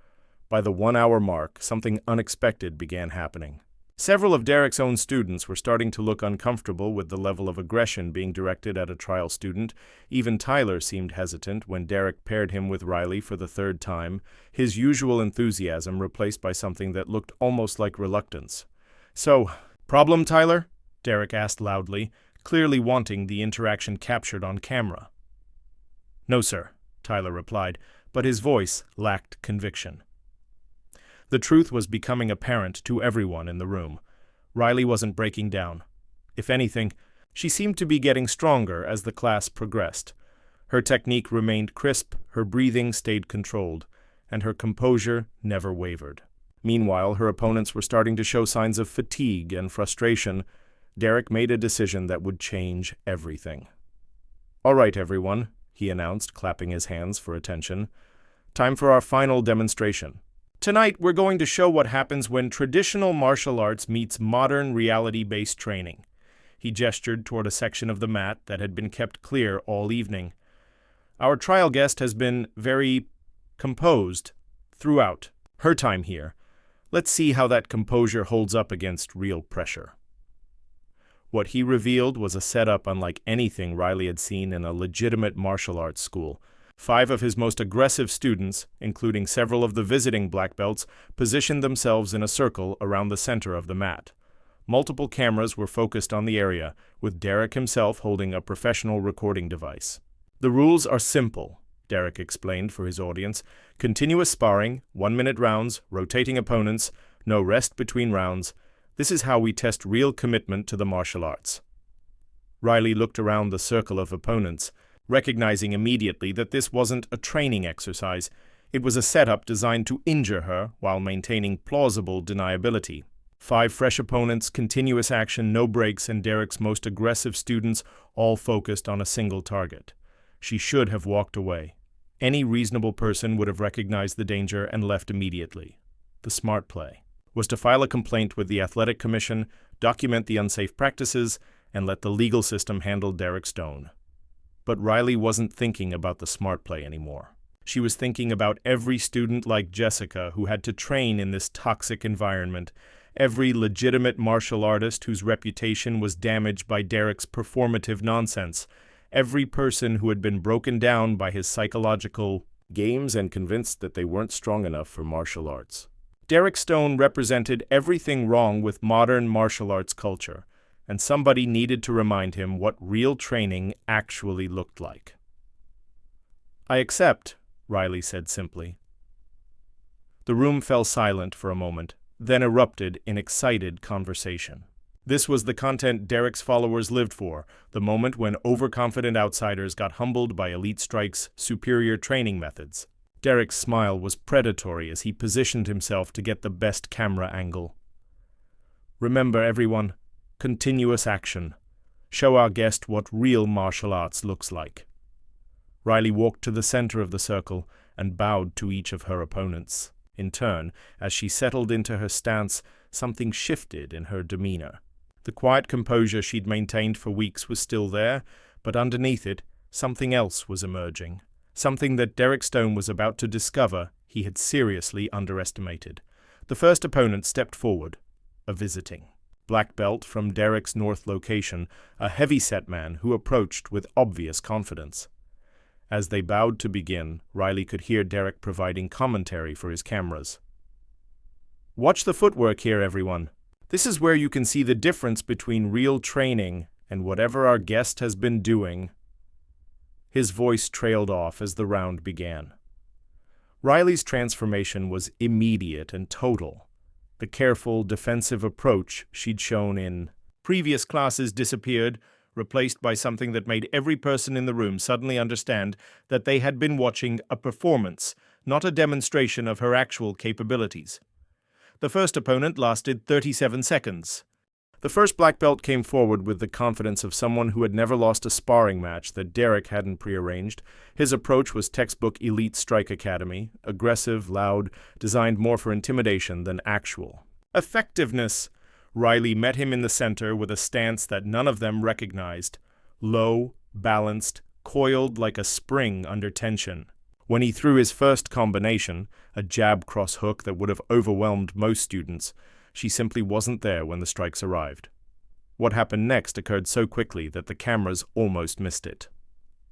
By the 1-hour mark, something unexpected began happening. Several of Derek's own students were starting to look uncomfortable with the level of aggression being directed at a trial student. Even Tyler seemed hesitant when Derek paired him with Riley for the third time, his usual enthusiasm replaced by something that looked almost like reluctance. "So, problem, Tyler?" Derek asked loudly, clearly wanting the interaction captured on camera. "No, sir," Tyler replied, but his voice lacked conviction. The truth was becoming apparent to everyone in the room. Riley wasn't breaking down. If anything, she seemed to be getting stronger as the class progressed. Her technique remained crisp, her breathing stayed controlled, and her composure never wavered. Meanwhile, her opponents were starting to show signs of fatigue and frustration. Derek made a decision that would change everything. "All right, everyone," he announced, clapping his hands for attention. "Time for our final demonstration. Tonight, we're going to show what happens when traditional martial arts meets modern reality-based training." He gestured toward a section of the mat that had been kept clear all evening. "Our trial guest has been very composed throughout her time here. Let's see how that composure holds up against real pressure." What he revealed was a setup unlike anything Riley had seen in a legitimate martial arts school. 5 of his most aggressive students, including several of the visiting black belts, positioned themselves in a circle around the center of the mat. Multiple cameras were focused on the area, with Derek himself holding a professional recording device. "The rules are simple," Derek explained for his audience. "Continuous sparring, 1-minute rounds, rotating opponents, no rest between rounds. This is how we test real commitment to the martial arts." Riley looked around the circle of opponents, recognizing immediately that this wasn't a training exercise. It was a setup designed to injure her while maintaining plausible deniability. 5 fresh opponents, continuous action, no breaks, and Derek's most aggressive students all focused on a single target. She should have walked away. Any reasonable person would have recognized the danger and left immediately. The smart play was to file a complaint with the Athletic Commission, document the unsafe practices, and let the legal system handle Derek Stone. But Riley wasn't thinking about the smart play anymore. She was thinking about every student like Jessica who had to train in this toxic environment, every legitimate martial artist whose reputation was damaged by Derek's performative nonsense, every person who had been broken down by his psychological games and convinced that they weren't strong enough for martial arts. Derek Stone represented everything wrong with modern martial arts culture, and somebody needed to remind him what real training actually looked like. "I accept," Riley said simply. The room fell silent for a moment, then erupted in excited conversation. This was the content Derek's followers lived for, the moment when overconfident outsiders got humbled by Elite Strike's superior training methods. Derek's smile was predatory as he positioned himself to get the best camera angle. "Remember, everyone, continuous action. Show our guest what real martial arts looks like." Riley walked to the center of the circle and bowed to each of her opponents. In turn, as she settled into her stance, something shifted in her demeanor. The quiet composure she'd maintained for weeks was still there, but underneath it, something else was emerging. Something that Derek Stone was about to discover he had seriously underestimated. The first opponent stepped forward, a visiting black belt from Derek's North location, a heavy-set man who approached with obvious confidence. As they bowed to begin, Riley could hear Derek providing commentary for his cameras. "Watch the footwork here, everyone. This is where you can see the difference between real training and whatever our guest has been doing." His voice trailed off as the round began. Riley's transformation was immediate and total. The careful, defensive approach she'd shown in previous classes disappeared, replaced by something that made every person in the room suddenly understand that they had been watching a performance, not a demonstration of her actual capabilities. The first opponent lasted 37 seconds. The first black belt came forward with the confidence of someone who had never lost a sparring match that Derek hadn't prearranged. His approach was textbook Elite Strike Academy, aggressive, loud, designed more for intimidation than actual effectiveness. Riley met him in the center with a stance that none of them recognized. Low, balanced, coiled like a spring under tension. When he threw his first combination, a jab cross hook that would have overwhelmed most students, she simply wasn't there when the strikes arrived. What happened next occurred so quickly that the cameras almost missed it.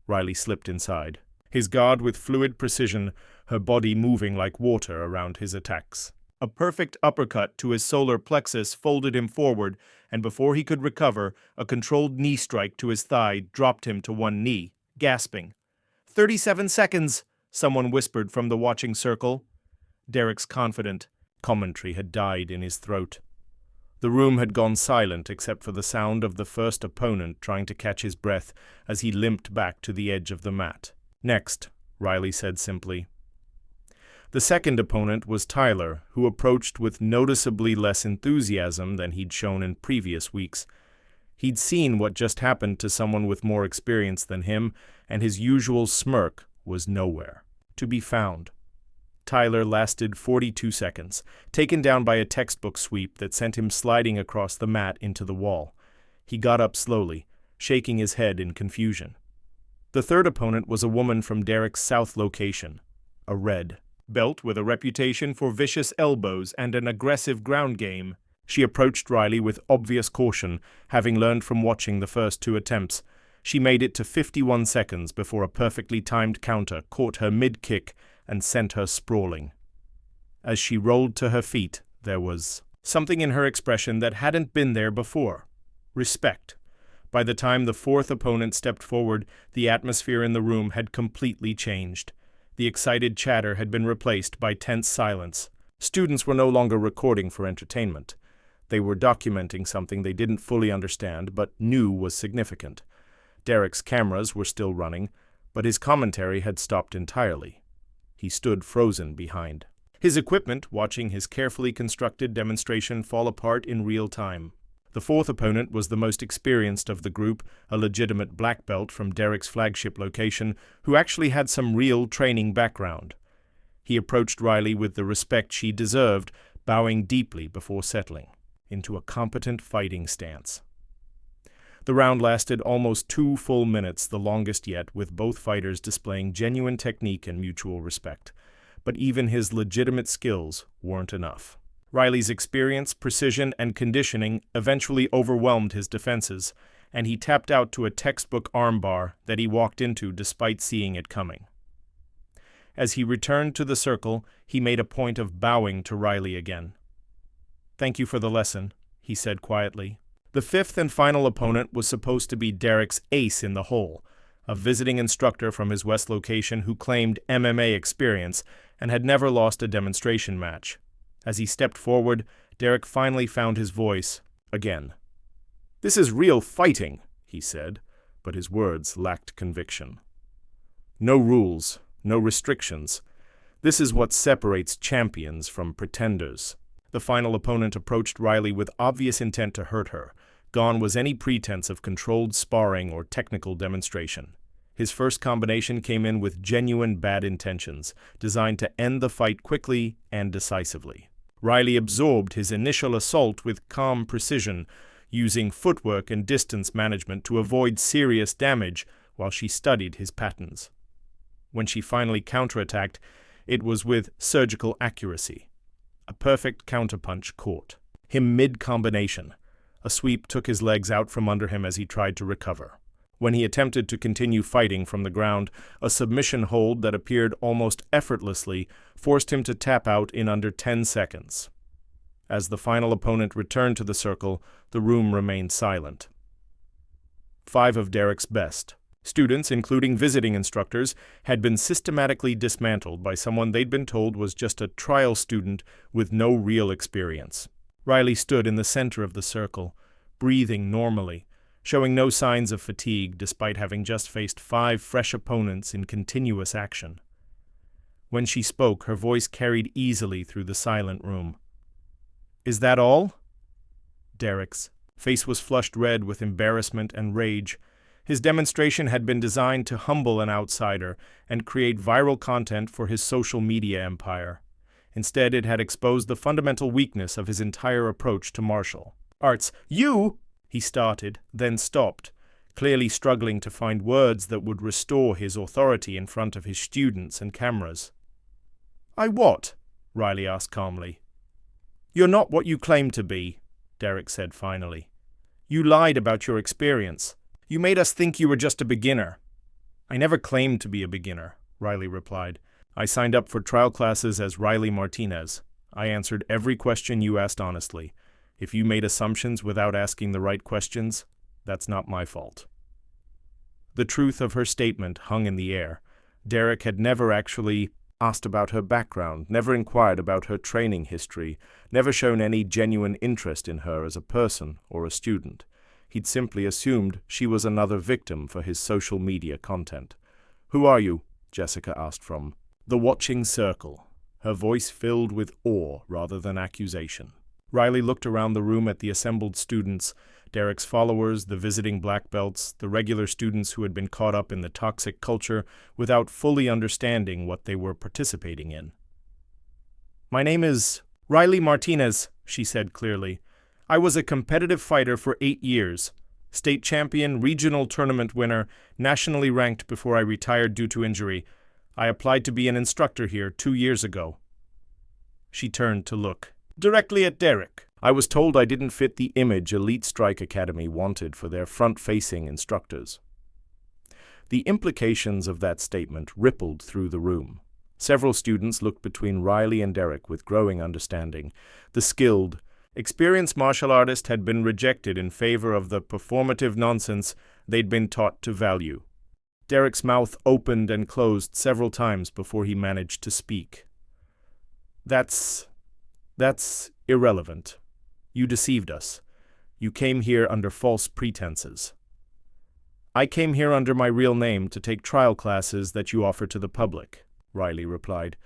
Riley slipped inside, his guard with fluid precision, her body moving like water around his attacks. A perfect uppercut to his solar plexus folded him forward, and before he could recover, a controlled knee strike to his thigh dropped him to one knee, gasping. 37 seconds, someone whispered from the watching circle. Derek's confident commentary had died in his throat. The room had gone silent except for the sound of the first opponent trying to catch his breath as he limped back to the edge of the mat. "Next," Riley said simply. The second opponent was Tyler, who approached with noticeably less enthusiasm than he'd shown in previous weeks. He'd seen what just happened to someone with more experience than him, and his usual smirk was nowhere to be found. Tyler lasted 42 seconds, taken down by a textbook sweep that sent him sliding across the mat into the wall. He got up slowly, shaking his head in confusion. The third opponent was a woman from Derek's South location, a red belt with a reputation for vicious elbows and an aggressive ground game. She approached Riley with obvious caution, having learned from watching the first two attempts. She made it to 51 seconds before a perfectly timed counter caught her mid-kick and sent her sprawling. As she rolled to her feet, there was something in her expression that hadn't been there before. Respect. By the time the fourth opponent stepped forward, the atmosphere in the room had completely changed. The excited chatter had been replaced by tense silence. Students were no longer recording for entertainment. They were documenting something they didn't fully understand but knew was significant. Derek's cameras were still running, but his commentary had stopped entirely. He stood frozen behind his equipment, watching his carefully constructed demonstration fall apart in real time. The fourth opponent was the most experienced of the group, a legitimate black belt from Derek's flagship location, who actually had some real training background. He approached Riley with the respect she deserved, bowing deeply before settling into a competent fighting stance. The round lasted almost 2 full minutes, the longest yet, with both fighters displaying genuine technique and mutual respect. But even his legitimate skills weren't enough. Riley's experience, precision, and conditioning eventually overwhelmed his defenses, and he tapped out to a textbook armbar that he walked into despite seeing it coming. As he returned to the circle, he made a point of bowing to Riley again. "Thank you for the lesson," he said quietly. The fifth and final opponent was supposed to be Derek's ace in the hole, a visiting instructor from his West location who claimed MMA experience and had never lost a demonstration match. As he stepped forward, Derek finally found his voice again. "This is real fighting," he said, but his words lacked conviction. "No rules, no restrictions. This is what separates champions from pretenders." The final opponent approached Riley with obvious intent to hurt her. Gone was any pretense of controlled sparring or technical demonstration. His first combination came in with genuine bad intentions, designed to end the fight quickly and decisively. Riley absorbed his initial assault with calm precision, using footwork and distance management to avoid serious damage while she studied his patterns. When she finally counterattacked, it was with surgical accuracy. A perfect counterpunch caught him mid-combination. A sweep took his legs out from under him as he tried to recover. When he attempted to continue fighting from the ground, a submission hold that appeared almost effortlessly forced him to tap out in under 10 seconds. As the final opponent returned to the circle, the room remained silent. 5 of Derek's best students, including visiting instructors, had been systematically dismantled by someone they'd been told was just a trial student with no real experience. Riley stood in the center of the circle, breathing normally, showing no signs of fatigue despite having just faced 5 fresh opponents in continuous action. When she spoke, her voice carried easily through the silent room. "Is that all?" Derek's face was flushed red with embarrassment and rage. His demonstration had been designed to humble an outsider and create viral content for his social media empire. Instead, it had exposed the fundamental weakness of his entire approach to martial arts. "You!" he started, then stopped, clearly struggling to find words that would restore his authority in front of his students and cameras. "I what?" Riley asked calmly. "You're not what you claim to be," Derek said finally. "You lied about your experience. You made us think you were just a beginner." "I never claimed to be a beginner," Riley replied. "I signed up for trial classes as Riley Martinez. I answered every question you asked honestly. If you made assumptions without asking the right questions, that's not my fault." The truth of her statement hung in the air. Derek had never actually asked about her background, never inquired about her training history, never shown any genuine interest in her as a person or a student. He'd simply assumed she was another victim for his social media content. "Who are you?" Jessica asked from the watching circle, her voice filled with awe rather than accusation. Riley looked around the room at the assembled students, Derek's followers, the visiting black belts, the regular students who had been caught up in the toxic culture without fully understanding what they were participating in. "My name is Riley Martinez," she said clearly. "I was a competitive fighter for 8 years. State champion, regional tournament winner, nationally ranked before I retired due to injury. I applied to be an instructor here 2 years ago." She turned to look directly at Derek. "I was told I didn't fit the image Elite Strike Academy wanted for their front-facing instructors." The implications of that statement rippled through the room. Several students looked between Riley and Derek with growing understanding. The skilled, experienced martial artist had been rejected in favor of the performative nonsense they'd been taught to value. Derek's mouth opened and closed several times before he managed to speak. That's irrelevant. You deceived us. You came here under false pretenses." "I came here under my real name to take trial classes that you offer to the public," Riley replied.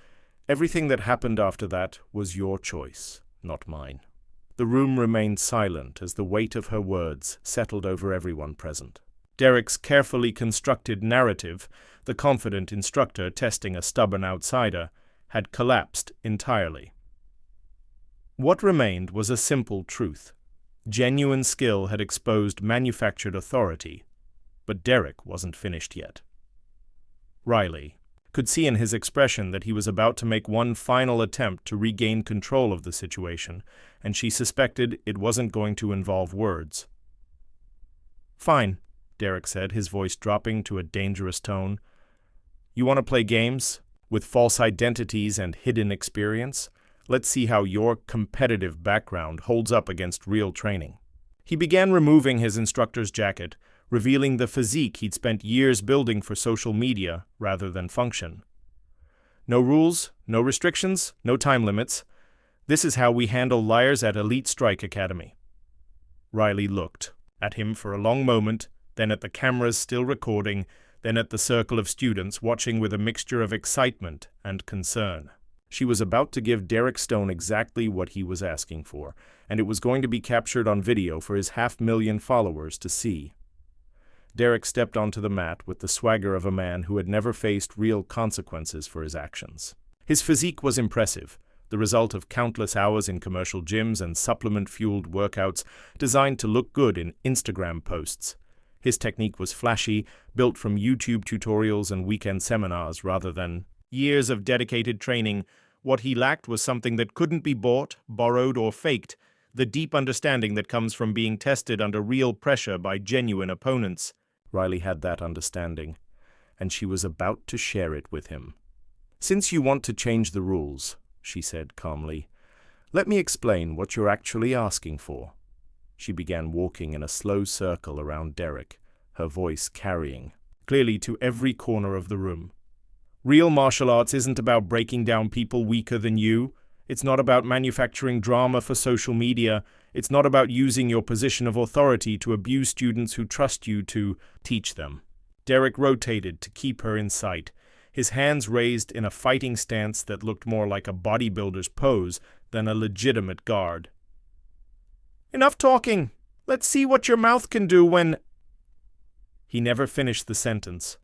"Everything that happened after that was your choice, not mine." The room remained silent as the weight of her words settled over everyone present. Derek's carefully constructed narrative, the confident instructor testing a stubborn outsider, had collapsed entirely. What remained was a simple truth. Genuine skill had exposed manufactured authority, but Derek wasn't finished yet. Riley could see in his expression that he was about to make one final attempt to regain control of the situation, and she suspected it wasn't going to involve words. "Fine," Derek said, his voice dropping to a dangerous tone. "You want to play games? With false identities and hidden experience? Let's see how your competitive background holds up against real training." He began removing his instructor's jacket, revealing the physique he'd spent years building for social media rather than function. No rules, no restrictions, no time limits. This is how we handle liars at Elite Strike Academy. Riley looked at him for a long moment, then at the cameras still recording, then at the circle of students watching with a mixture of excitement and concern. She was about to give Derek Stone exactly what he was asking for, and it was going to be captured on video for his 500,000 followers to see. Derek stepped onto the mat with the swagger of a man who had never faced real consequences for his actions. His physique was impressive, the result of countless hours in commercial gyms and supplement-fueled workouts designed to look good in Instagram posts. His technique was flashy, built from YouTube tutorials and weekend seminars rather than years of dedicated training. What he lacked was something that couldn't be bought, borrowed, or faked, the deep understanding that comes from being tested under real pressure by genuine opponents. Riley had that understanding, and she was about to share it with him. "Since you want to change the rules," she said calmly, "let me explain what you're actually asking for." She began walking in a slow circle around Derek, her voice carrying clearly to every corner of the room. "Real martial arts isn't about breaking down people weaker than you. It's not about manufacturing drama for social media. It's not about using your position of authority to abuse students who trust you to teach them." Derek rotated to keep her in sight, his hands raised in a fighting stance that looked more like a bodybuilder's pose than a legitimate guard. "Enough talking. Let's see what your mouth can do when—" He never finished the sentence.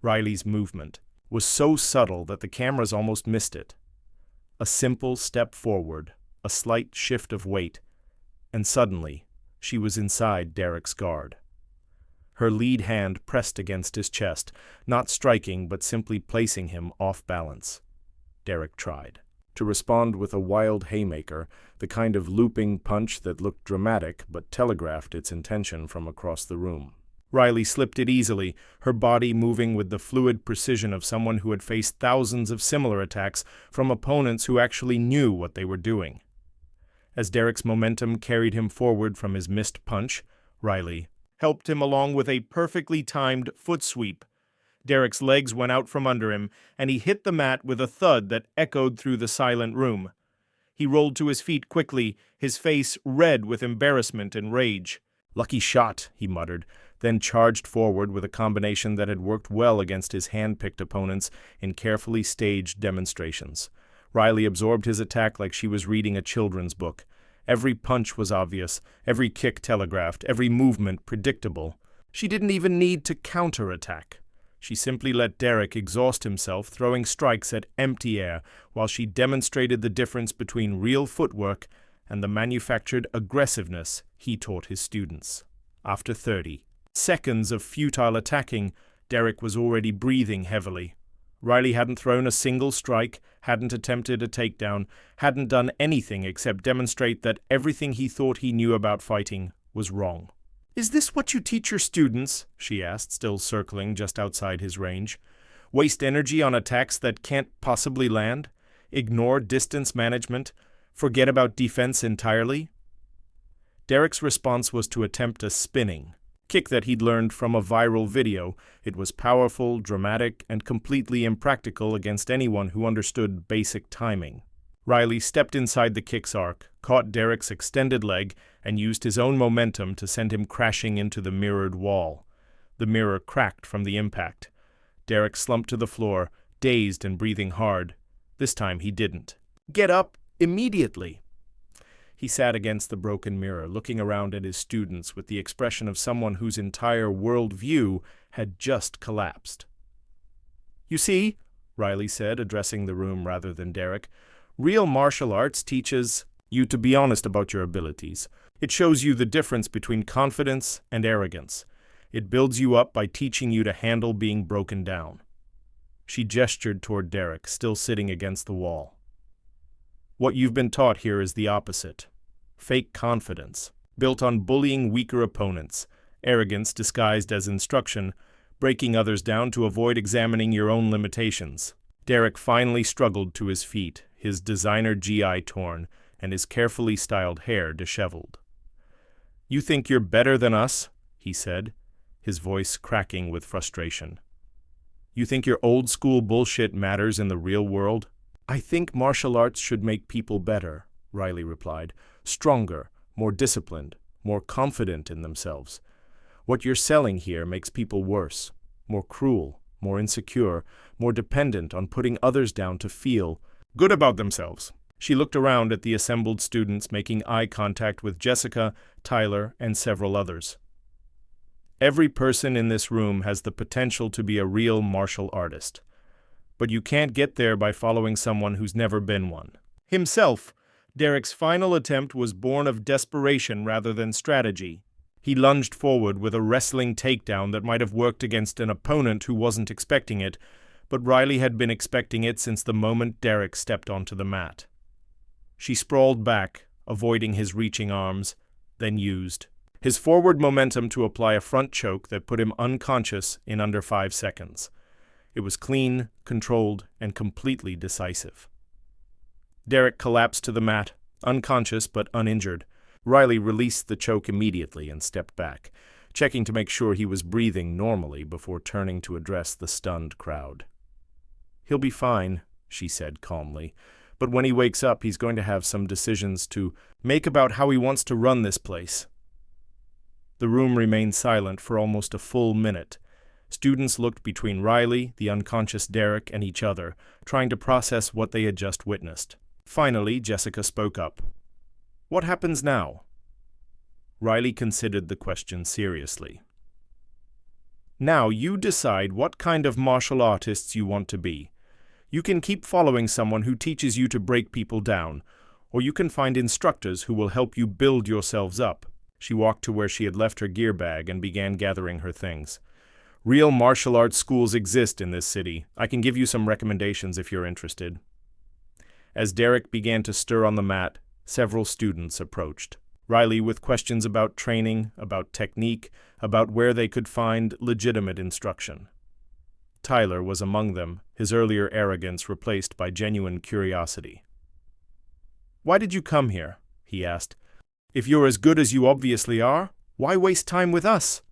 Riley's movement was so subtle that the cameras almost missed it. A simple step forward, a slight shift of weight, and suddenly she was inside Derek's guard. Her lead hand pressed against his chest, not striking but simply placing him off balance. Derek tried to respond with a wild haymaker, the kind of looping punch that looked dramatic but telegraphed its intention from across the room. Riley slipped it easily, her body moving with the fluid precision of someone who had faced thousands of similar attacks from opponents who actually knew what they were doing. As Derek's momentum carried him forward from his missed punch, Riley helped him along with a perfectly timed foot sweep. Derek's legs went out from under him, and he hit the mat with a thud that echoed through the silent room. He rolled to his feet quickly, his face red with embarrassment and rage. "Lucky shot," he muttered, then charged forward with a combination that had worked well against his hand-picked opponents in carefully staged demonstrations. Riley absorbed his attack like she was reading a children's book. Every punch was obvious, every kick telegraphed, every movement predictable. She didn't even need to counter-attack. She simply let Derek exhaust himself throwing strikes at empty air while she demonstrated the difference between real footwork and the manufactured aggressiveness he taught his students. After 30 seconds of futile attacking, Derek was already breathing heavily. Riley hadn't thrown a single strike, hadn't attempted a takedown, hadn't done anything except demonstrate that everything he thought he knew about fighting was wrong. "Is this what you teach your students?" she asked, still circling just outside his range. "Waste energy on attacks that can't possibly land? Ignore distance management? Forget about defense entirely?" Derek's response was to attempt a spinning kick that he'd learned from a viral video. It was powerful, dramatic, and completely impractical against anyone who understood basic timing. Riley stepped inside the kick's arc, caught Derek's extended leg, and used his own momentum to send him crashing into the mirrored wall. The mirror cracked from the impact. Derek slumped to the floor, dazed and breathing hard. This time he didn't. "Get up immediately!" He sat against the broken mirror, looking around at his students with the expression of someone whose entire world view had just collapsed. "You see," Riley said, addressing the room rather than Derek, "real martial arts teaches you to be honest about your abilities. It shows you the difference between confidence and arrogance. It builds you up by teaching you to handle being broken down." She gestured toward Derek, still sitting against the wall. "What you've been taught here is the opposite. Fake confidence, built on bullying weaker opponents, arrogance disguised as instruction, breaking others down to avoid examining your own limitations." Derek finally struggled to his feet, his designer GI torn, and his carefully styled hair disheveled. "You think you're better than us?" he said. his voice cracking with frustration. "You think your old-school bullshit matters in the real world?" "I think martial arts should make people better," Riley replied. "Stronger, more disciplined, more confident in themselves. What you're selling here makes people worse, more cruel, more insecure, more dependent on putting others down to feel good about themselves." She looked around at the assembled students, making eye contact with Jessica, Tyler, and several others. "Every person in this room has the potential to be a real martial artist. But you can't get there by following someone who's never been one." Himself, Derek's final attempt was born of desperation rather than strategy. He lunged forward with a wrestling takedown that might have worked against an opponent who wasn't expecting it, but Riley had been expecting it since the moment Derek stepped onto the mat. She sprawled back, avoiding his reaching arms, then used his forward momentum to apply a front choke that put him unconscious in under 5 seconds. It was clean, controlled, and completely decisive. Derek collapsed to the mat, unconscious but uninjured. Riley released the choke immediately and stepped back, checking to make sure he was breathing normally before turning to address the stunned crowd. "He'll be fine," she said calmly, "but when he wakes up, he's going to have some decisions to make about how he wants to run this place." The room remained silent for almost a full minute. Students looked between Riley, the unconscious Derek, and each other, trying to process what they had just witnessed. Finally, Jessica spoke up. "What happens now?" Riley considered the question seriously. "Now you decide what kind of martial artists you want to be. You can keep following someone who teaches you to break people down, or you can find instructors who will help you build yourselves up." She walked to where she had left her gear bag and began gathering her things. "Real martial arts schools exist in this city. I can give you some recommendations if you're interested." As Derek began to stir on the mat, several students approached. Riley with questions about training, about technique, about where they could find legitimate instruction. Tyler was among them, his earlier arrogance replaced by genuine curiosity. "Why did you come here?" he asked. "If you're as good as you obviously are, why waste time with us?"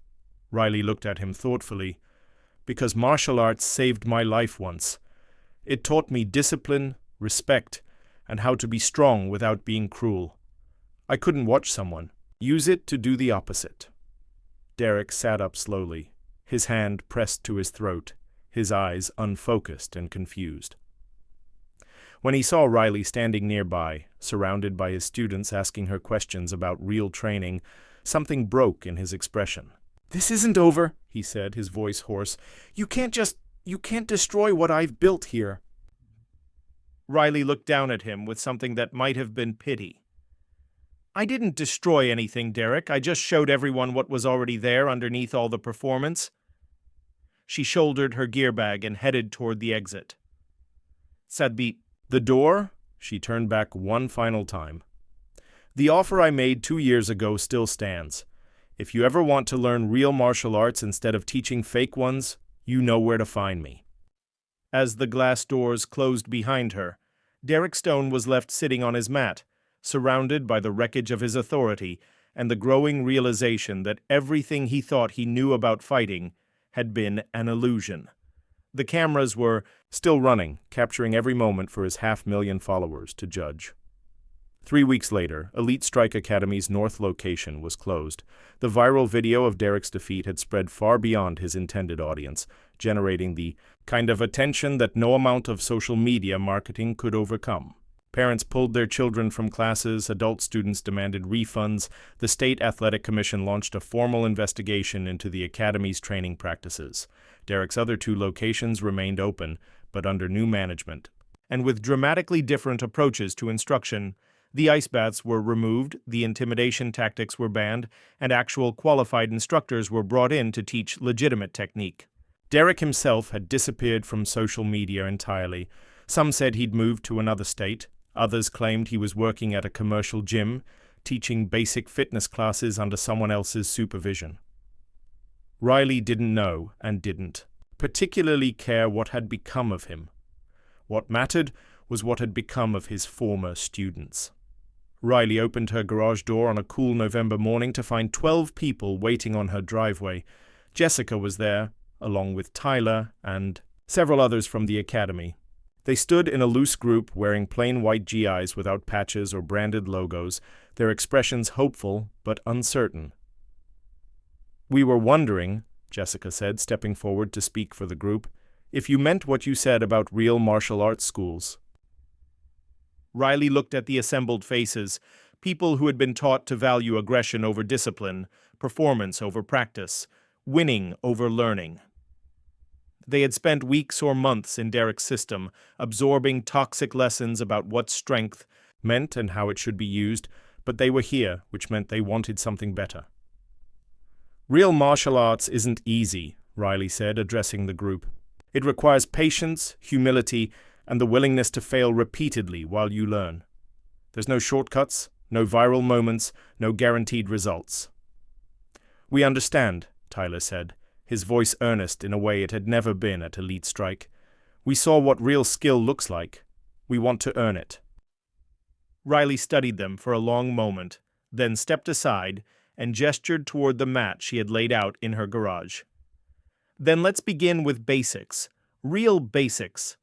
Riley looked at him thoughtfully. "Because martial arts saved my life once. It taught me discipline, respect, and how to be strong without being cruel. I couldn't watch someone use it to do the opposite." Derek sat up slowly, his hand pressed to his throat, his eyes unfocused and confused. When he saw Riley standing nearby, surrounded by his students asking her questions about real training, something broke in his expression. "This isn't over," he said, his voice hoarse. You can't destroy what I've built here." Riley looked down at him with something that might have been pity. "I didn't destroy anything, Derek. I just showed everyone what was already there underneath all the performance." She shouldered her gear bag and headed toward the exit. "Sadbi, the door?" She turned back one final time. "The offer I made 2 years ago still stands. If you ever want to learn real martial arts instead of teaching fake ones, you know where to find me." As the glass doors closed behind her, Derek Stone was left sitting on his mat, surrounded by the wreckage of his authority and the growing realization that everything he thought he knew about fighting had been an illusion. The cameras were still running, capturing every moment for his 500,000 followers to judge. 3 weeks later, Elite Strike Academy's North location was closed. The viral video of Derek's defeat had spread far beyond his intended audience, generating the kind of attention that no amount of social media marketing could overcome. Parents pulled their children from classes, adult students demanded refunds, the State Athletic Commission launched a formal investigation into the academy's training practices. Derek's other 2 locations remained open, but under new management. And with dramatically different approaches to instruction, the ice baths were removed, the intimidation tactics were banned, and actual qualified instructors were brought in to teach legitimate technique. Derek himself had disappeared from social media entirely. Some said he'd moved to another state. Others claimed he was working at a commercial gym, teaching basic fitness classes under someone else's supervision. Riley didn't know and didn't particularly care what had become of him. What mattered was what had become of his former students. Riley opened her garage door on a cool November morning to find 12 people waiting on her driveway. Jessica was there, along with Tyler and several others from the academy. They stood in a loose group wearing plain white GIs without patches or branded logos, their expressions hopeful but uncertain. "We were wondering," Jessica said, stepping forward to speak for the group, "if you meant what you said about real martial arts schools." Riley looked at the assembled faces, people who had been taught to value aggression over discipline, performance over practice, winning over learning. They had spent weeks or months in Derek's system, absorbing toxic lessons about what strength meant and how it should be used, but they were here, which meant they wanted something better. "Real martial arts isn't easy," Riley said, addressing the group. "It requires patience, humility, and the willingness to fail repeatedly while you learn. There's no shortcuts, no viral moments, no guaranteed results." "We understand," Tyler said, his voice earnest in a way it had never been at Elite Strike. "We saw what real skill looks like. We want to earn it." Riley studied them for a long moment, then stepped aside and gestured toward the mat she had laid out in her garage. "Then let's begin with basics. Real basics."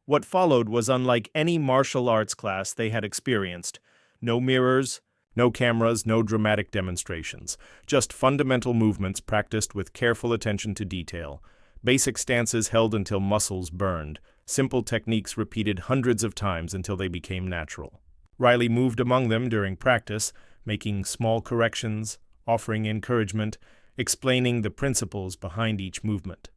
What followed was unlike any martial arts class they had experienced. No mirrors, no cameras, no dramatic demonstrations. Just fundamental movements practiced with careful attention to detail. Basic stances held until muscles burned. Simple techniques repeated hundreds of times until they became natural. Riley moved among them during practice, making small corrections, offering encouragement, explaining the principles behind each movement.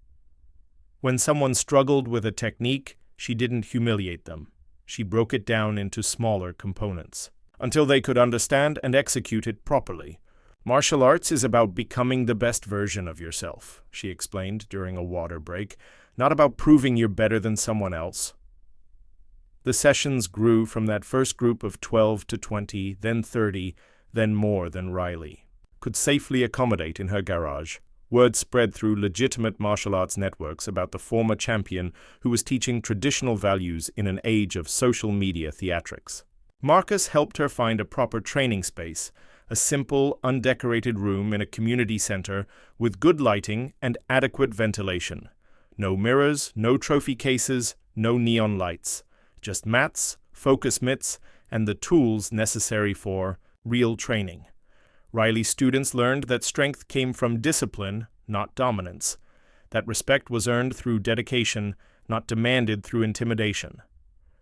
When someone struggled with a technique, she didn't humiliate them. She broke it down into smaller components, until they could understand and execute it properly. "Martial arts is about becoming the best version of yourself," she explained during a water break, "not about proving you're better than someone else." The sessions grew from that first group of 12 to 20, then 30, then more than Riley could safely accommodate in her garage. Word spread through legitimate martial arts networks about the former champion who was teaching traditional values in an age of social media theatrics. Marcus helped her find a proper training space, a simple, undecorated room in a community center with good lighting and adequate ventilation. No mirrors, no trophy cases, no neon lights. Just mats, focus mitts, and the tools necessary for real training. Riley's students learned that strength came from discipline, not dominance. That respect was earned through dedication, not demanded through intimidation.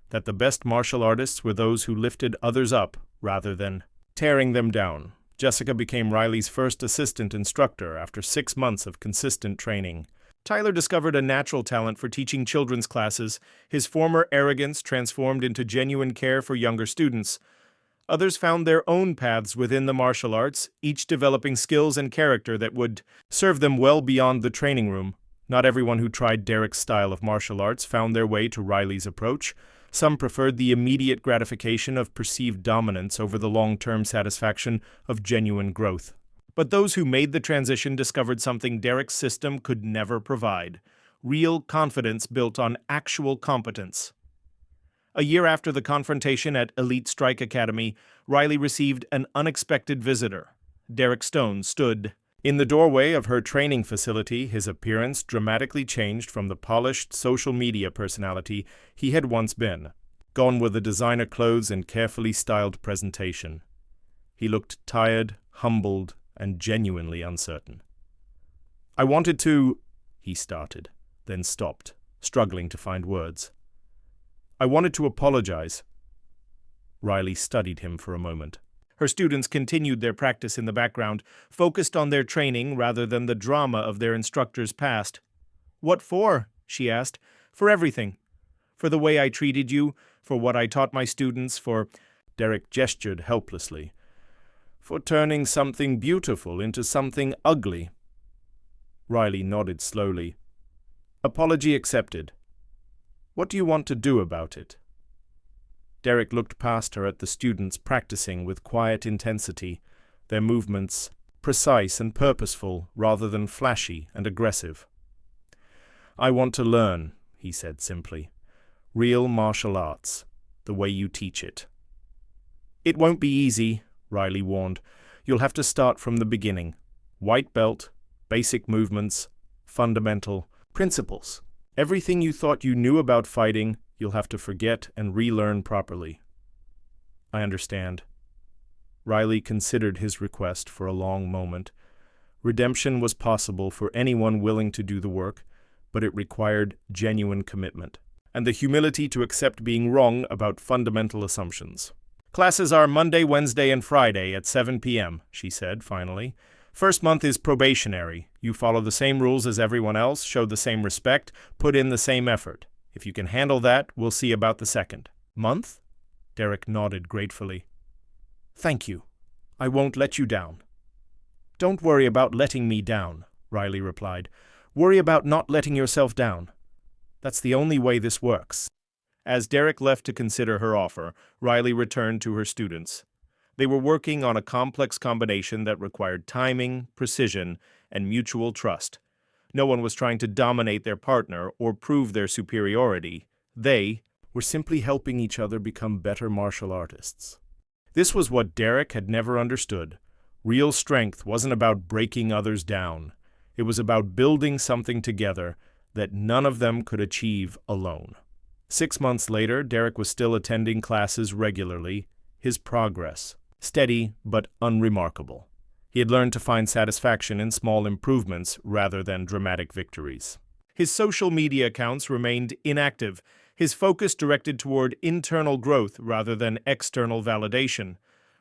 That the best martial artists were those who lifted others up rather than tearing them down. Jessica became Riley's first assistant instructor after 6 months of consistent training. Tyler discovered a natural talent for teaching children's classes. His former arrogance transformed into genuine care for younger students. Others found their own paths within the martial arts, each developing skills and character that would serve them well beyond the training room. Not everyone who tried Derek's style of martial arts found their way to Riley's approach. Some preferred the immediate gratification of perceived dominance over the long-term satisfaction of genuine growth. But those who made the transition discovered something Derek's system could never provide: real confidence built on actual competence. A year after the confrontation at Elite Strike Academy, Riley received an unexpected visitor. Derek Stone stood in the doorway of her training facility, his appearance dramatically changed from the polished social media personality he had once been, gone were the designer clothes and carefully styled presentation. He looked tired, humbled, and genuinely uncertain. "I wanted to," he started, then stopped, struggling to find words. "I wanted to apologize." Riley studied him for a moment. Her students continued their practice in the background, focused on their training rather than the drama of their instructor's past. "What for?" she asked. "For everything. For the way I treated you, for what I taught my students, for—" Derek gestured helplessly. "For turning something beautiful into something ugly." Riley nodded slowly. "Apology accepted. What do you want to do about it?" Derek looked past her at the students practicing with quiet intensity, their movements precise and purposeful rather than flashy and aggressive. "I want to learn," he said simply. "Real martial arts, the way you teach it." "It won't be easy," Riley warned. "You'll have to start from the beginning. White belt, basic movements, fundamental principles. Everything you thought you knew about fighting, you'll have to forget and relearn properly. I understand. Riley considered his request for a long moment. Redemption was possible for anyone willing to do the work, but it required genuine commitment and the humility to accept being wrong about fundamental assumptions. Classes are Monday, Wednesday, and Friday at 7 p.m., she said, finally. First month is probationary. You follow the same rules as everyone else, show the same respect, put in the same effort. If you can handle that, we'll see about the second. Month? Derek nodded gratefully. Thank you. I won't let you down. Don't worry about letting me down, Riley replied. Worry about not letting yourself down. That's the only way this works. As Derek left to consider her offer, Riley returned to her students. They were working on a complex combination that required timing, precision, and mutual trust. No one was trying to dominate their partner or prove their superiority. They were simply helping each other become better martial artists. This was what Derek had never understood. Real strength wasn't about breaking others down. It was about building something together that none of them could achieve alone. 6 months later, Derek was still attending classes regularly, his progress steady but unremarkable. He had learned to find satisfaction in small improvements rather than dramatic victories. His social media accounts remained inactive, his focus directed toward internal growth rather than external validation.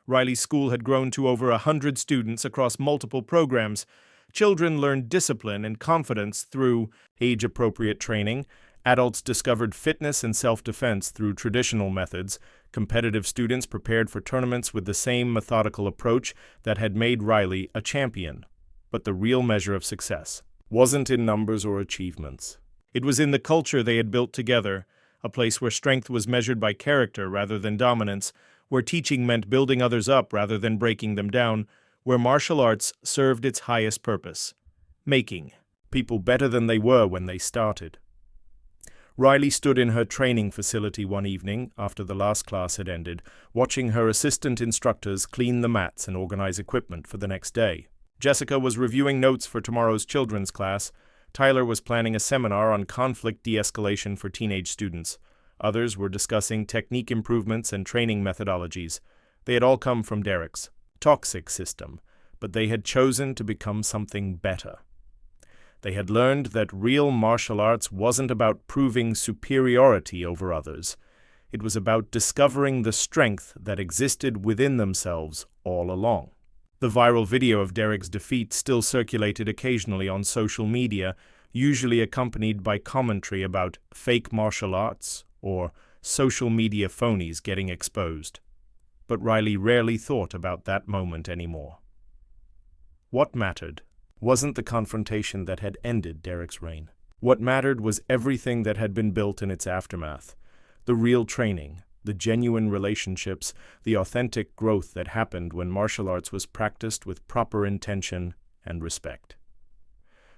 Riley's school had grown to over 100 students across multiple programs. Children learned discipline and confidence through age-appropriate training. Adults discovered fitness and self-defense through traditional methods. Competitive students prepared for tournaments with the same methodical approach that had made Riley a champion. But the real measure of success wasn't in numbers or achievements. It was in the culture they had built together, a place where strength was measured by character rather than dominance, where teaching meant building others up rather than breaking them down, where martial arts served its highest purpose, making people better than they were when they started. Riley stood in her training facility one evening, after the last class had ended, watching her assistant instructors clean the mats and organize equipment for the next day. Jessica was reviewing notes for tomorrow's children's class. Tyler was planning a seminar on conflict de-escalation for teenage students. Others were discussing technique improvements and training methodologies. They had all come from Derek's toxic system, but they had chosen to become something better. They had learned that real martial arts wasn't about proving superiority over others. It was about discovering the strength that existed within themselves all along. The viral video of Derek's defeat still circulated occasionally on social media, usually accompanied by commentary about fake martial arts or social media phonies getting exposed. But Riley rarely thought about that moment anymore. What mattered wasn't the confrontation that had ended Derek's reign. What mattered was everything that had been built in its aftermath. The real training, the genuine relationships, the authentic growth that happened when martial arts was practiced with proper intention and respect.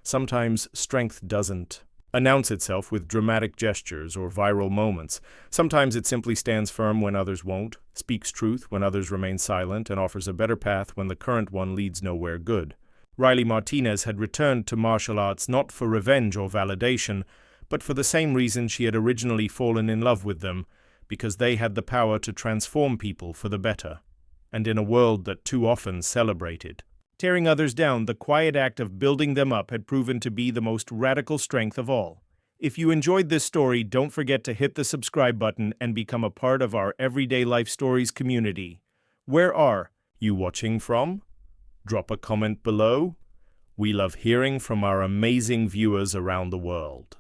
Sometimes strength doesn't announce itself with dramatic gestures or viral moments. Sometimes it simply stands firm when others won't, speaks truth when others remain silent, and offers a better path when the current one leads nowhere good. Riley Martinez had returned to martial arts not for revenge or validation, but for the same reason she had originally fallen in love with them, because they had the power to transform people for the better, and in a world that too often celebrated tearing others down, the quiet act of building them up had proven to be the most radical strength of all. If you enjoyed this story, don't forget to hit the subscribe button and become a part of our Everyday Life Stories community. Where are you watching from? Drop a comment below. We love hearing from our amazing viewers around the world.